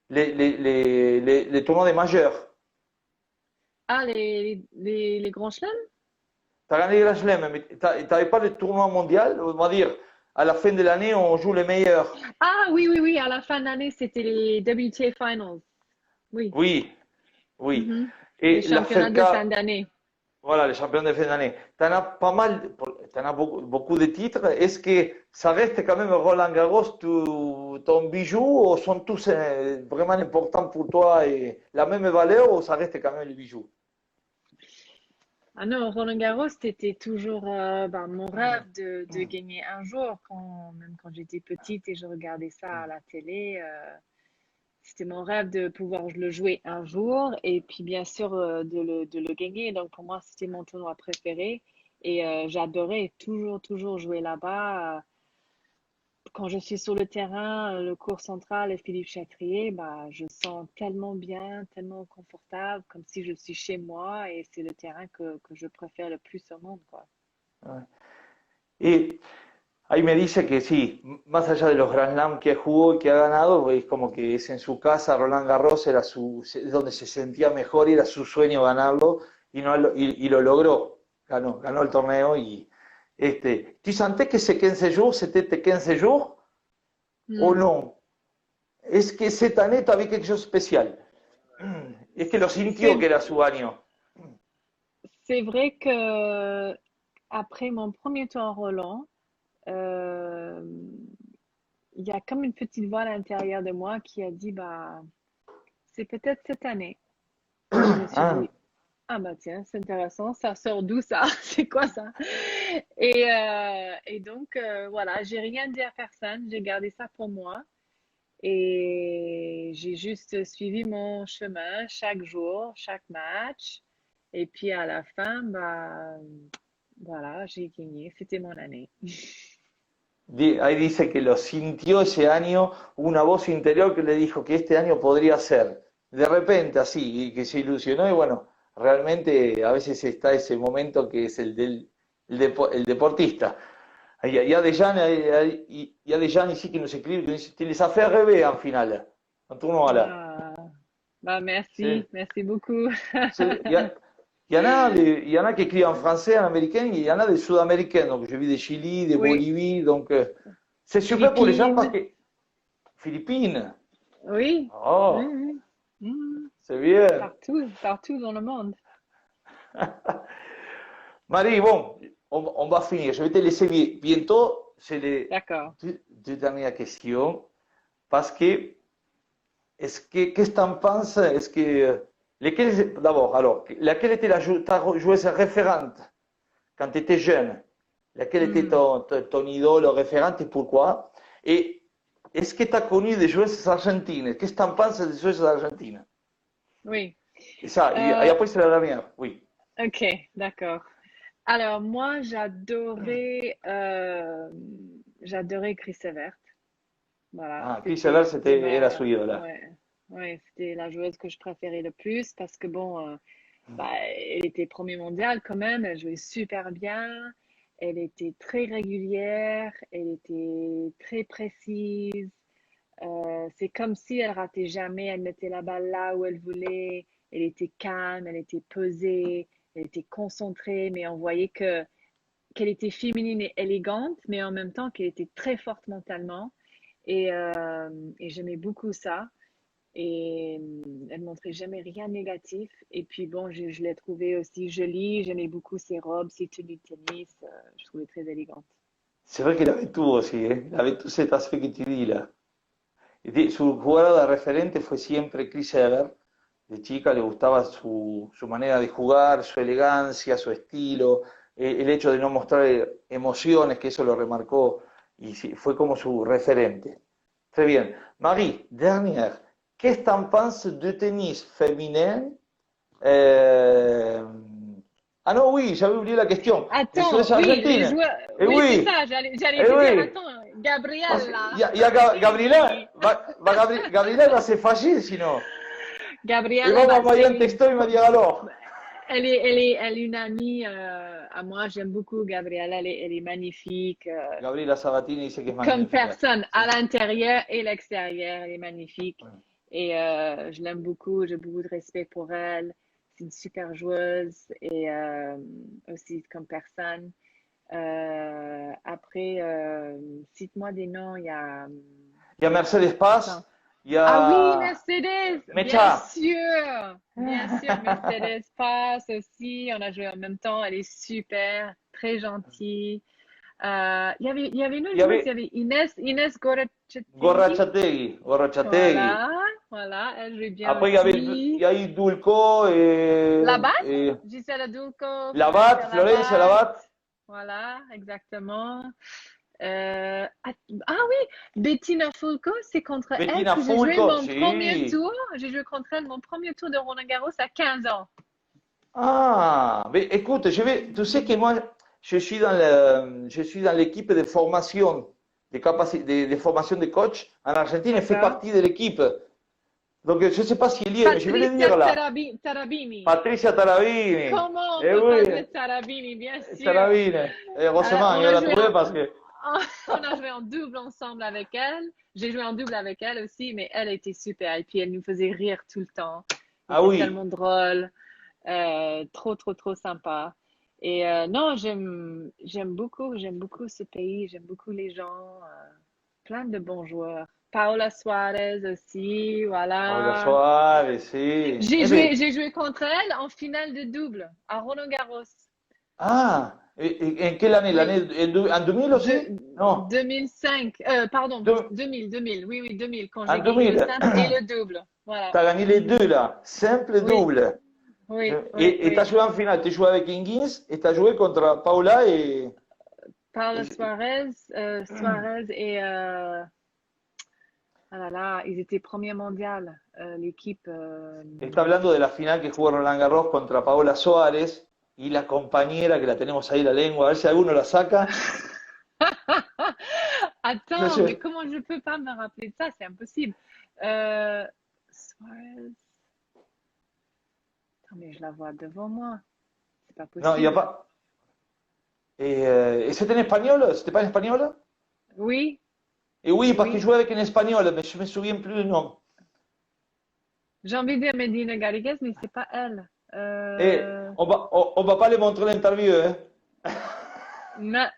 les tournois des majeurs? ah, les grands chelems? Tu as gagné les Grand Chelem, mais tu n'avais pas le tournoi mondial? On va dire, à la fin de l'année, on joue les meilleurs. Ah oui, oui, oui, à la fin de l'année, c'était les WTA Finals. Oui. Oui, oui. Mhm. Les Et la championnats Fed de Cup, fin d'année. voilà, les champions de fin d'année. Tu en as pas mal, tu en as beaucoup, beaucoup de titres. Est-ce que ça reste quand même Roland Garros ton bijou ou sont tous vraiment importants pour toi et la même valeur ou ça reste quand même les bijoux? Ah non, Roland Garros, c'était toujours ben, mon rêve de gagner un jour, même quand j'étais petite et je regardais ça à la télé. C'était mon rêve de pouvoir le jouer un jour et puis bien sûr de le gagner. Donc pour moi, c'était mon tournoi préféré et j'adorais toujours jouer là-bas. Quand je suis sur le terrain, le court central et Philippe Chatrier, bah, je sens tellement bien, tellement confortable, comme si je suis chez moi et c'est le terrain que je préfère le plus au monde, quoi. Y ahí me dice que sí, más allá de los Grand Slam que jugó y que ha ganado, es como que es en su casa, Roland Garros era es donde se sentía mejor y era su sueño ganarlo y, no, y lo logró, ganó el torneo y tu sentais que c'est 15 jours, c'était tes 15 jours o Hmm. no? Es que cette année, tu avais quelque chose de spécial. Es que lo sintió que C'est, era su año. c'est vrai que après mon premier tour en Roland, euh, il y a comme une petite voix à l'intérieur de moi qui a dit, bah, c'est peut-être cette année. Et je me suis Ah, dit, ah bah tiens, c'est intéressant, ça sort d'où ça? C'est quoi ça? Et donc, voilà, j'ai rien dit à personne, j'ai gardé ça pour moi et j'ai juste suivi mon chemin chaque jour, chaque match. Et puis à la fin, bah voilà, j'ai gagné, c'était mon année. ahí dice que lo sintió ese año, una voz interior que le dijo que este año podría ser. De repente así, y que se ilusionó y bueno, realmente a veces está ese momento que es el deportista. Il y a des gens, il y a des gens ici qui nous écrivent, qui nous disent, tu les as fait rêver en finale, en tournoi là. Ah, bah C'est, merci, merci beaucoup. il y a, il y en a qui écrivent en français, en américain, et il y en a des sud-américains. Donc, j'ai vu des Chili, des Oui, Bolivie. Donc, c'est super pour les gens parce Philippines, que Philippines. oui, oui, Oh, oui. Mhm. c'est bien. Partout dans le monde. Marie, bon, on va finir. Je vais te laisser bientôt. C'est les D'accord. deux dernières questions. Parce que, qu'est-ce que tu en penses? Est-ce que, d'abord, alors, laquelle était ta joueuse référente quand tu étais jeune? Laquelle était Hmm. ton idole référente et pourquoi? Et est-ce que tu as connu des joueuses argentines? Qu'est-ce que tu en penses des joueuses argentines? Oui. Et ça, et Euh, après c'est la dernière, oui. ok, d'accord. Alors moi, j'adorais Chris Evert. Voilà, Ah, Chris Evert, c'était era ma, su ídola. ouais, ouais, c'était la joueuse que je préférais le plus parce que bon, bah, elle était premier mondial quand même, elle jouait super bien, elle était très régulière, elle était très précise. C'est comme si elle ratait jamais, elle mettait la balle là où elle voulait, elle était calme, elle était posée, elle était concentrée, mais on voyait que qu'elle était féminine et élégante, mais en même temps qu'elle était très forte mentalement. Et, euh, et j'aimais beaucoup ça. et elle montrait jamais rien de négatif. Et puis bon, je l'ai trouvée aussi jolie. J'aimais beaucoup ses robes, ses tenues de tennis. Je trouvais très élégante. C'est vrai qu'il avait tout aussi, ¿eh? Il avait tout cet aspect que tu dis là. Su jugador de referente fue siempre Chris Evert. De chica le gustaba su manera de jugar, su elegancia, su estilo, el hecho de no mostrar emociones, que eso lo remarcó y sí, fue como su referente. Très bien. Marie, dernière. Qu'est-ce que t'en penses de tennis féminin? Euh, Ah non, oui, j'avais oublié la question. Je suis Attends, oui, les argentine. joueurs. Eh Oui, c'est oui, ça. J'allais eh te dire, oui. attends, Parce Gabrielle, qu'il là. y a Gabriela, Oui. Gabriela va se fâcher sinon. Et va Gabriella, bah, m'envoyer c'est un texto et me dire alors. elle est une amie à moi. J'aime beaucoup Gabriella. Elle est magnifique. Gabriela Sabatini dice que es Comme magnífica. personne, Sí. à l'intérieur et l'extérieur, elle est magnifique. Bueno. Et je l'aime beaucoup. J'ai beaucoup de respect pour elle. C'est une super joueuse et aussi comme personne. Après, cite-moi des noms. Il y a. Il y a Mercedes Paz, Attends. il y Ah oui, a Mercedes, bien Mecha. sûr. Bien sûr, Mercedes passe aussi. On a joué en même temps. Elle est super, très gentille. Il y avait une Il autre y joueuse, il y avait avait Inès Gorrachategui. Gorrachategui, Gorrachategui. Voilà, voilà, elle joue bien Après, il aussi. y a eu Dulco Labatt, et Gisèle Adulco, Labat, Florencia Florencia Labatt. Labat. Voilà, exactement. Ah oui, Bettina Fulco, c'est contre elle Bettina que j'ai joué Fulco, mon premier sí. tour. J'ai joué contre elle mon premier tour de Roland Garros à 15 ans. Ah, mais écoute, tu sais que moi, je suis dans l'équipe de formation, de formation de coach en Argentine et fais D'accord. partie de l'équipe. Donc, je ne sais pas si elle y est, mais je vais le Patricia dire là. Tarabini. Patricia Tarabini. Comment on Eh peut pas oui, jouer Tarabini, bien sûr. Tarabini. Heureusement, On je a l'ai joué trouvé parce que. on a joué en double ensemble avec elle. J'ai joué en double avec elle aussi, mais elle était super. Et puis elle nous faisait rire tout le temps. Elle Ah était oui. tellement drôle, trop, trop, trop sympa. Et non, j'aime beaucoup ce pays. J'aime beaucoup les gens. Plein de bons joueurs. Paola Suarez aussi, Paula voilà. Soares, sí. J'ai joué, j'ai joué contre elle en finale de double à Roland Garros. Ah, ¿en qué année? Oui, ¿En 2000 aussi? de, Non, 2005. Pardon, deux- 2000. Oui, oui, 2000, quand en j'ai gagné le 2000. simple et le double. Voilà. Tu as gagné les deux là, simple et Oui, double. oui, oui, Et tu as oui. joué en finale, tu as joué avec Ingis et tu as joué contre Paula Paula et- Suarez et ah là là, ils étaient premiers mondial, l'équipe. está hablando de la final que jugó Roland Garros contra Paola Suárez y la compañera que la tenemos ahí la lengua, a ver si alguno la saca. No Attends, sé. mais comment je peux pas me rappeler de ça? C'est impossible. Euh, Suarez. Attends, mais je la vois devant moi. C'est pas No, y possible. apa- ¿C'était en espagnol? C'était pas en espagnol? Oui, Et oui, parce qu'il oui. jouait avec un espagnol, mais je me souviens plus du nom. J'ai envie de dire Medina Garrigues, mais c'est pas elle. Et on va pas les montrer l'interview, hein.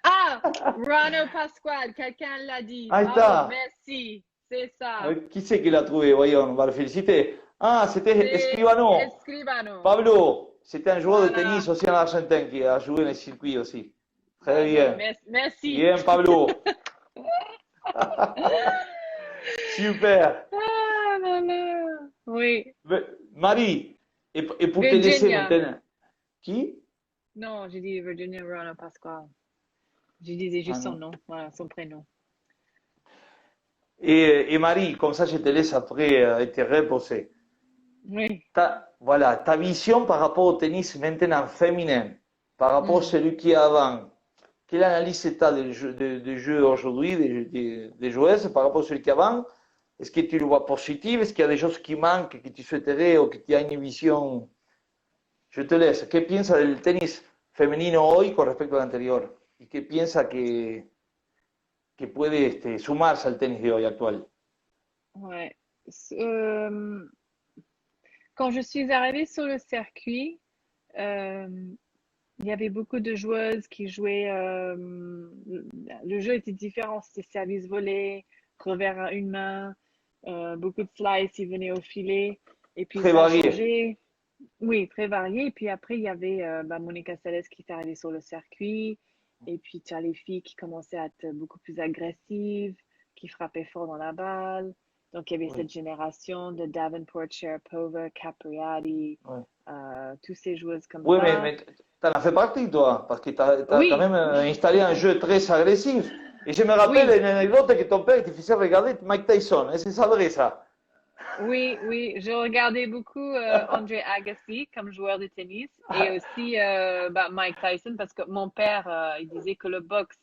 Ah! Rano Pasquale, quelqu'un l'a dit. Ahí Bravo, está. merci. C'est ça. Qui c'est qui l'a trouvé? Voyons, on va le féliciter. Ah, c'était C'est Escribano. Escribano. Pablo, c'était un joueur de Voilà. tennis aussi en Argentine qui a joué dans le circuit aussi. Très D'accord. bien. Merci. Bien, Pablo. Super. Ah là là. Oui. Marie, et pour te laisser Virginia. maintenant. Qui? Non, j'ai dit Virginia Rana Pasquale. Je disais Ah juste son non. nom, voilà, son prénom. Et Marie, comme ça je te laisse après te reposer. Oui. Voilà, ta vision par rapport au tennis maintenant féminin, par rapport à Mm. celui qui est avant. Quelle analyse tu as des jeux aujourd'hui, des joueuses par rapport à celui qui est avant? Est-ce que tu le vois positif? Est-ce qu'il y a des choses qui manquent, que tu souhaiterais ou que tu as une vision? Je te laisse. ¿Qué piensas del tenis femenino hoy con respecto al anterior? ¿Y qué piensa que puede sumarse al tenis de hoy actual? Ouais. Quand je suis arrivée sur le circuit, euh, il y avait beaucoup de joueuses qui jouaient. Le jeu était différent, c'était service volé, revers à une main. Beaucoup de slices, ils venaient au filet. Et puis Très ça a varié. changé. Oui, très varié. Et puis après, il y avait Monica Seles qui est arrivée sur le circuit. Et puis tu as les filles qui commençaient à être beaucoup plus agressives, qui frappaient fort dans la balle. Donc il y avait Oui, cette génération de Davenport, Sharapova, Capriati, oui. tous ces joueuses comme Oui, ça. mais t'en as fait partie, toi, parce que t'as quand Oui, même installé un jeu très agressif. Et je me rappelle oui, une anecdote que ton père te faisait regarder Mike Tyson. Est-ce que c'est vrai ça? oui, oui. Je regardais beaucoup Andre Agassi comme joueur de tennis et aussi Mike Tyson parce que mon père, il disait que le boxe,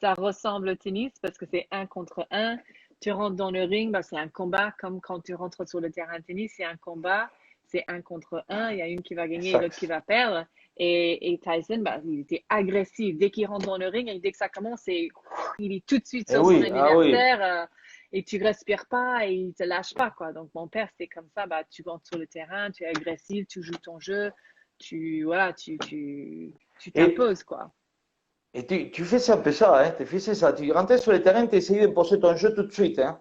ça ressemble au tennis parce que c'est un contre un. Tu rentres dans le ring, bah, c'est un combat comme quand tu rentres sur le terrain de tennis, c'est un combat, c'est un contre un. Il y a une qui va gagner et l'autre Exacto. qui va perdre. Et Tyson, bah, il était agressif. Dès qu'il rentre dans le ring et dès que ça commence, il est tout de suite sur son Oui, ah oui. adversaire. Et tu respires pas et il te lâche pas, quoi. Donc, mon père, c'était comme ça, bah, tu rentres sur le terrain, tu es agressif, tu joues ton jeu, voilà, tu Et, t'imposes, quoi. et tu fais un peu ça, hein? Tu fais ça. Tu rentrais sur le terrain, tu essayais d'imposer ton jeu tout de suite, hein?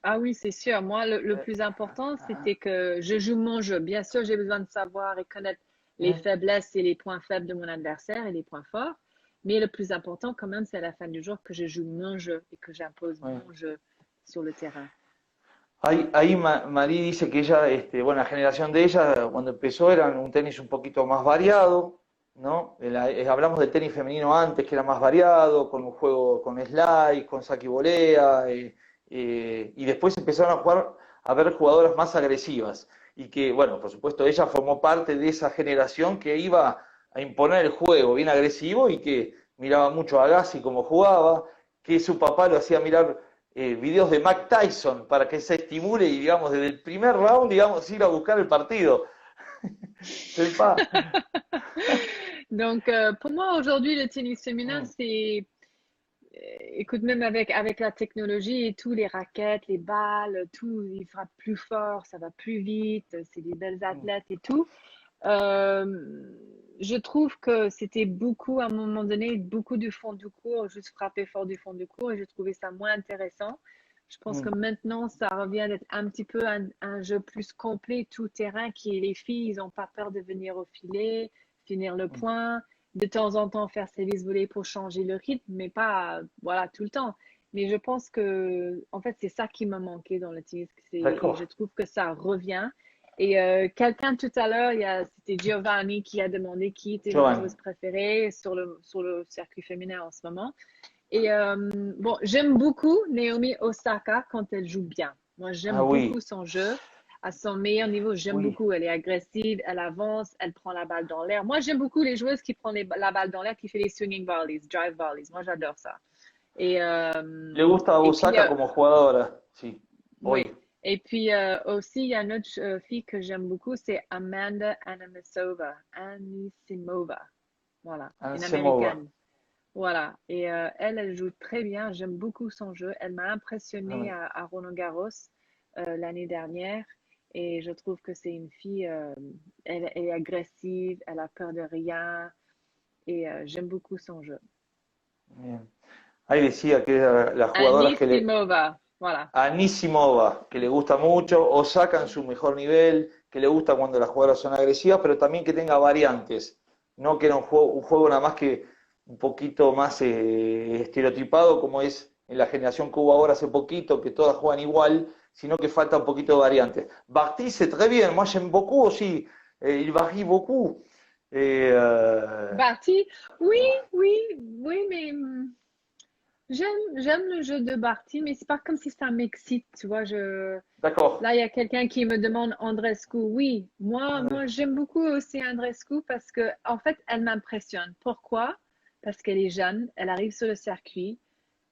Ah oui, c'est sûr. Moi, le plus important, c'était que je joue mon jeu. Bien sûr, j'ai besoin de savoir et connaître les Mm. faiblesses et les points faibles de mon adversaire et les points forts. Mais le plus important, quand même, c'est à la fin du jour que je joue mon jeu et que j'impose Oui. mon jeu sur le terrain. Marí dice que ella, bueno, la generación de ella, cuando empezó, era un tenis un poquito más variado, ¿no? Hablamos del tenis femenino antes, que era más variado, con un juego con slide, con saque y volea, y después empezaron a ver jugadoras más agresivas. Y que, bueno, por supuesto, ella formó parte de esa generación que iba a imponer el juego bien agresivo y que miraba mucho a Agassi como jugaba, que su papá lo hacía mirar videos de Mike Tyson para que se estimule y, digamos, desde el primer round, digamos, ir a buscar el partido. C'est pas. Donc, pour moi, aujourd'hui, le tennis féminin, Mm, c'est, écoute, même avec la technologie et tout, les raquettes, les balles, tout, ils frappent plus fort, ça va plus vite, c'est des belles mm, athlètes et tout. Euh, je trouve que c'était beaucoup, à un moment donné, beaucoup du fond du cours, juste frapper fort du fond du cours, et j'ai trouvé ça moins intéressant. Je pense que mm, maintenant, ça revient d'être un petit peu un jeu plus complet, tout terrain, qui les filles, ils n'ont pas peur de venir au filet, finir le mm. point, de temps en temps faire service volé pour changer le rythme, mais pas, voilà, tout le temps. Mais je pense que, en fait, c'est ça qui m'a manqué dans le tennis, et je D'accord. trouve que ça revient. Et quelqu'un tout à l'heure, c'était Giovanni qui a demandé qui était ma Giovanni. joueuse préférée sur le circuit féminin en ce moment. Et bon, j'aime beaucoup Naomi Osaka quand elle joue bien. Moi, j'aime Ah beaucoup oui, son jeu. À son meilleur niveau, j'aime oui. beaucoup. Elle est agressive, elle avance, elle prend la balle dans l'air. Moi, j'aime beaucoup les joueuses qui prennent la balle dans l'air, qui fait les swinging volleys, drive volleys. Moi, j'adore ça. Et, Le gusta a et puis, Osaka como jugadora, sí. oui. Hoy. Et puis aussi, il y a une autre fille que j'aime beaucoup, c'est Amanda Anisimova. Voilà, une Ansemova. américaine. Voilà. Et elle joue très bien. J'aime beaucoup son jeu. Elle m'a Ah impressionnée oui. à Roland-Garros l'année dernière. Et je trouve que c'est une fille, elle est agressive, elle a peur de rien. Et j'aime beaucoup son jeu. Bien. Ahí decía que era las jugadoras que le, Anisimova. Voilà. a Nisimova, que le gusta mucho, o sacan su mejor nivel, que le gusta cuando las jugadoras son agresivas, pero también que tenga variantes, no que era un juego nada más que un poquito más estereotipado como es en la generación que hubo ahora hace poquito, que todas juegan igual, sino que falta un poquito de variantes. Barty c'est très bien, moi j'aime beaucoup aussi, il varie beaucoup. Et, Barty, oui, oui, oui, mais j'aime le jeu de Barty, mais c'est pas comme si ça m'excite, tu vois. d'accord. Là, il y a quelqu'un qui me demande Andrescu. Oui, Ouais. j'aime beaucoup aussi Andrescu parce que, en fait, elle m'impressionne. Pourquoi? Parce qu'elle est jeune, elle arrive sur le circuit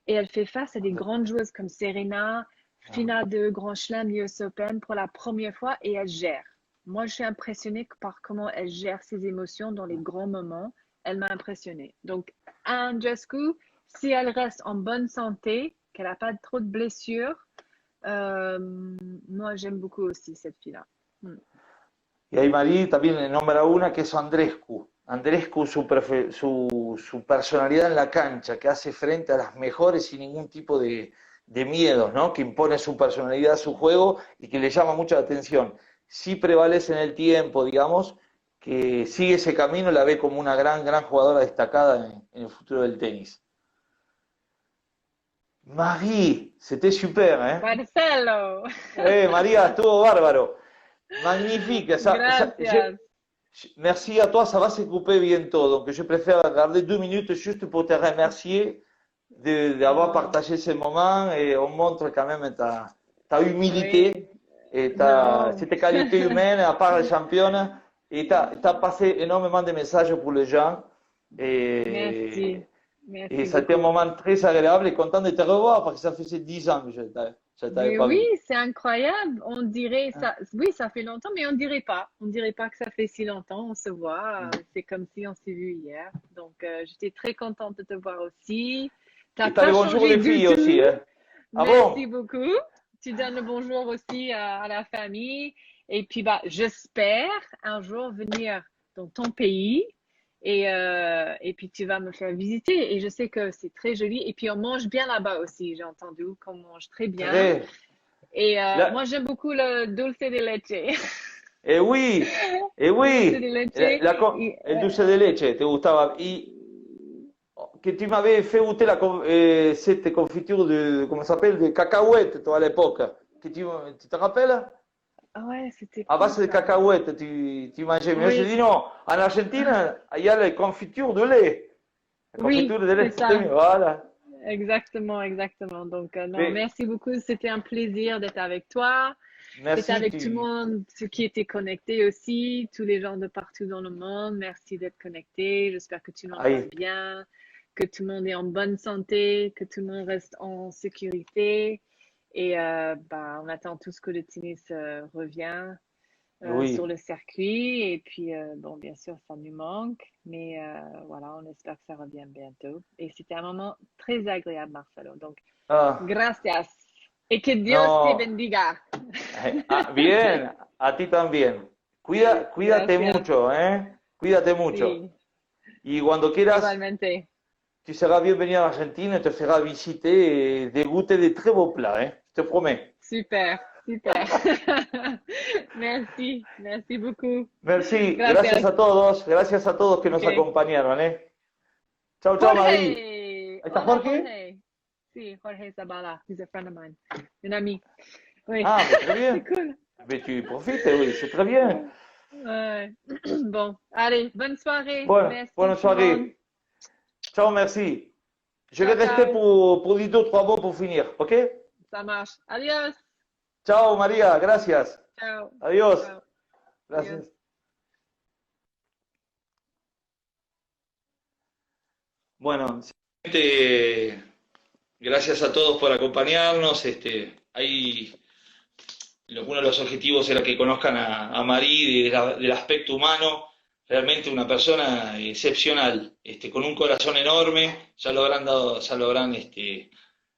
et elle fait face à des grandes joueuses comme Serena, finale de Grand Chelem, US Open pour la première fois et elle gère. Moi, je suis impressionnée par comment elle gère ses émotions dans les grands moments. Elle m'a impressionnée. Donc, Andrescu, si elle reste en bonne santé, qu'elle n'a pas trop de blessures, euh, moi, j'aime beaucoup aussi cette fille-là. Mm. Y ahí Marí también nombra una que es Andrescu. Andrescu, su personalidad en la cancha, que hace frente a las mejores sin ningún tipo de de miedos, ¿no? Que impone su personalidad a su juego y que le llama mucha atención. Sí prevalece en el tiempo, digamos, que sigue ese camino, la ve como una gran jugadora destacada en el futuro del tenis. Marie, c'était super, ¿eh? Marcelo, María, estuvo bárbaro. Magnifique. gracias. Merci à toi, ça va se couper bientôt. Donc, je préfère garder 2 minutes juste pour te remercier d'avoir Oh, partagé ce moment et on montre quand même ta oui, humilité et non, tes qualités humaines, à part les championnes. Et tu as passé énormément de messages pour les gens. Et, merci, et merci ça a été un beaucoup. moment très agréable et content de te revoir parce que ça faisait 10 ans que je ne t'avais Mais pas oui, vu. c'est incroyable. On dirait ça, oui, ça fait longtemps, mais on dirait pas que ça fait si longtemps. On se voit, c'est comme si on s'est vu hier. Donc, j'étais très contente de te voir aussi. T'as Et tu as le pas bonjour changé des du filles aussi, tout. hein? Ah Merci bon? beaucoup. Tu donnes le bonjour aussi à la famille. Et puis, bah, j'espère un jour venir dans ton pays. Et puis, tu vas me faire visiter. Et je sais que c'est très joli. Et puis, on mange bien là-bas aussi. J'ai entendu qu'on mange très bien. Très. Et La- moi, j'aime beaucoup le dulce de leche. Eh oui, eh Dulce oui, de leche. el dulce de leche te gustaba. Y que tu m'avais fait goûter cette confiture de, comment ça s'appelle, de cacahuètes, toi, à l'époque. Tu te rappelles? Ouais, c'était À quoi base de ça? cacahuètes, tu mangeais. Mais je Oui, dis non, en Argentine, il y a la confiture de lait. La oui, confiture de lait, c'est ça. voilà. Exactement, exactement. Donc, non, Mais merci beaucoup. C'était un plaisir d'être avec toi, d'être merci, avec tout le monde, ceux qui étaient connectés aussi, tous les gens de partout dans le monde. Merci d'être connectés. J'espère que tout le monde va ahí, bien, que tout le monde est en bonne santé, que tout le monde reste en sécurité. Et bah, on attend tous que le tennis revient sur oui. le circuit. Et puis, bon, bien sûr, ça nous manque, mais voilà, on espère que ça revient bientôt. Et c'était un moment très agréable, Marcelo. Donc, Ah, gracias. Et que Dios te no, bendiga. bien, a ti también. Cuídate Gracias. mucho, ¿eh? Cuídate mucho. Sí, Y cuando quieras, igualmente. tu seras bienvenido a Argentina et te feras visiter et dégoûter de très beaux plats, hein? Je te promets. Super, super. Merci, merci beaucoup. Merci, Gracias. gracias a todos que nos Ok. acompañaron, ¿eh? Chao, chao, Marie. Jorge. Ahí está Hola, Jorge. Jorge. Sí, Jorge Zabala. He's a friend of mine. Un ami. Oui, Ah, mais très c'est bien. cool. Mais tu profites, oui, c'est très bien. Ouais. Bon, allez, bonne soirée. Bueno, Merci bonne tout le monde. soirée. Ciao, merci. Je vais Ciao, rester ciao. pour dire deux, trois mots pour finir, ok? Ça marche. Adios. Ciao, María, gracias. Ciao. Adiós. Ciao. Adios. Gracias. Bueno, simplemente gracias a todos por acompañarnos. Uno de los objetivos era que conozcan a Marí del aspecto humano, realmente una persona excepcional, con un corazón enorme, ya lo habrán dado, ya lo habrán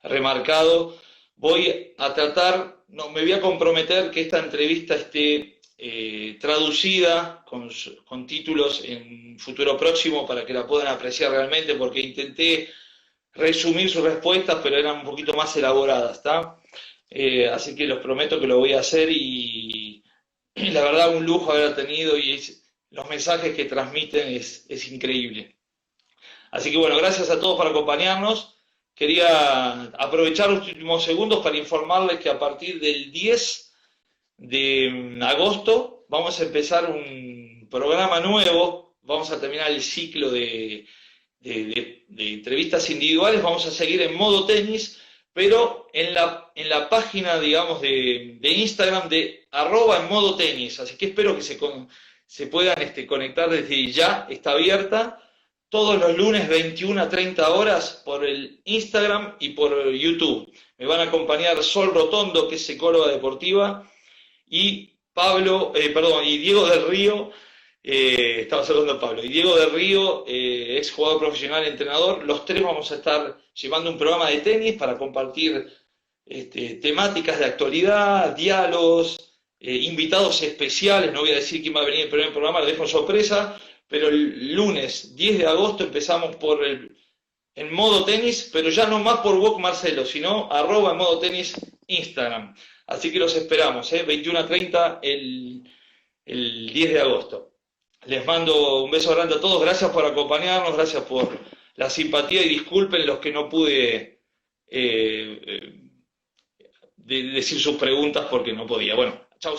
remarcado. Voy a tratar, no, me voy a comprometer que esta entrevista esté traducida con títulos en futuro próximo para que la puedan apreciar realmente, porque intenté resumir sus respuestas, pero eran un poquito más elaboradas, ¿está? Así que los prometo que lo voy a hacer y la verdad un lujo haber tenido los mensajes que transmiten es increíble. Así que bueno, gracias a todos por acompañarnos. Quería aprovechar los últimos segundos para informarles que a partir del 10 de agosto vamos a empezar un programa nuevo, vamos a terminar el ciclo de entrevistas individuales, vamos a seguir en modo tenis, pero en la página, digamos, de Instagram de @enmodotenis, así que espero que se puedan conectar desde ya, está abierta, todos los lunes 21 a 30 horas por el Instagram y por YouTube. Me van a acompañar Sol Rotondo, que es psicóloga deportiva, y y Diego del Río, estaba hablando de Pablo, y Diego del Río, ex jugador profesional, entrenador. Los tres vamos a estar llevando un programa de tenis para compartir temáticas de actualidad, diálogos, invitados especiales. No voy a decir quién va a venir el primer programa, lo dejo en sorpresa, pero el lunes 10 de agosto empezamos por en modo tenis, pero ya no más por Wok Marcelo, sino @ en modo tenis Instagram. Así que los esperamos, 21 a 30 el 10 de agosto. Les mando un beso grande a todos, gracias por acompañarnos, gracias por la simpatía y disculpen los que no pude decir sus preguntas porque no podía. Bueno, chao,